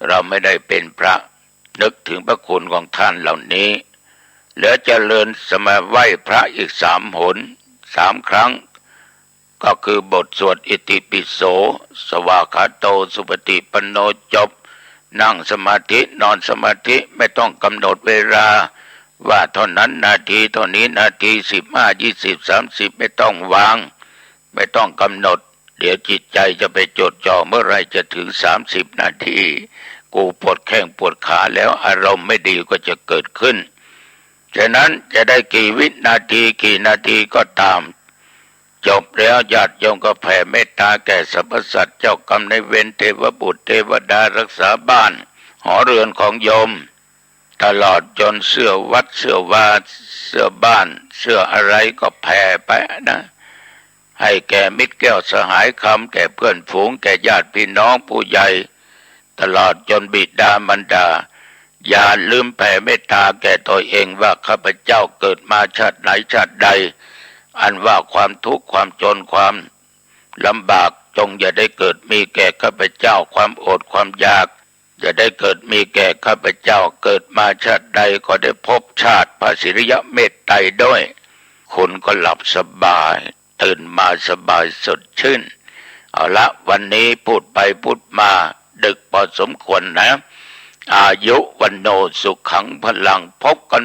เราไม่ได้เป็นพระนึกถึงพระคุณของท่านเหล่านี้แล้วเจริญสมาไหว้พระอีก3 หน3 ครั้งก็คือบทสวดอิติปิโสสวากขาโตสุปฏิปันโนจบนั่งสมาธินอนสมาธิไม่ต้องกำหนดเวลาว่าเท่านั้นนาทีเท่านี้นาที15 20 30ไม่ต้องวางไม่ต้องกำหนดเดี๋ยวจิตใจจะไปจดจ่อเมื่อไรจะถึง30 นาทีกูปวดแข้งปวดขาแล้วอารมณ์ไม่ดีก็จะเกิดขึ้นฉะนั้นจะได้กี่วินาทีกี่นาทีก็ตามจบแล้วญาติโยมก็แผ่เมตตาแก่สรรพสัตว์เจ้ากรรมนายเวรเทวบุตรเทวดารักษาบ้านหอเรือนของโยมตลอดจนเสื้อวัดเสื้อวาเสื้อบ้านเสื้ออะไรก็แผ่ไปนะให้แก่มิตรแก้วสหายคำแก่เพื่อนฝูงแก่ญาติพี่น้องผู้ใหญ่ตลอดจนบิดามารดาอย่าลืมแผ่เมตตาแก่ตัวเองว่าข้าพเจ้าเกิดมาชาติไหนชาติใดอันว่าความทุกข์ความจนความลำบากจงอย่าได้เกิดมีแก่ข้าพเจ้าความอดความอยากอย่าได้เกิดมีแก่ข้าพเจ้าเกิดมาชาติใดก็ได้พบชาติพระสิริยเมตไตรด้วยคุณก็หลับสบายตื่นมาสบายสดชื่น เอาละวันนี้พูดไปพูดมาดึกพอสมควรนะอายุวันโนสุขังพลังพบกัน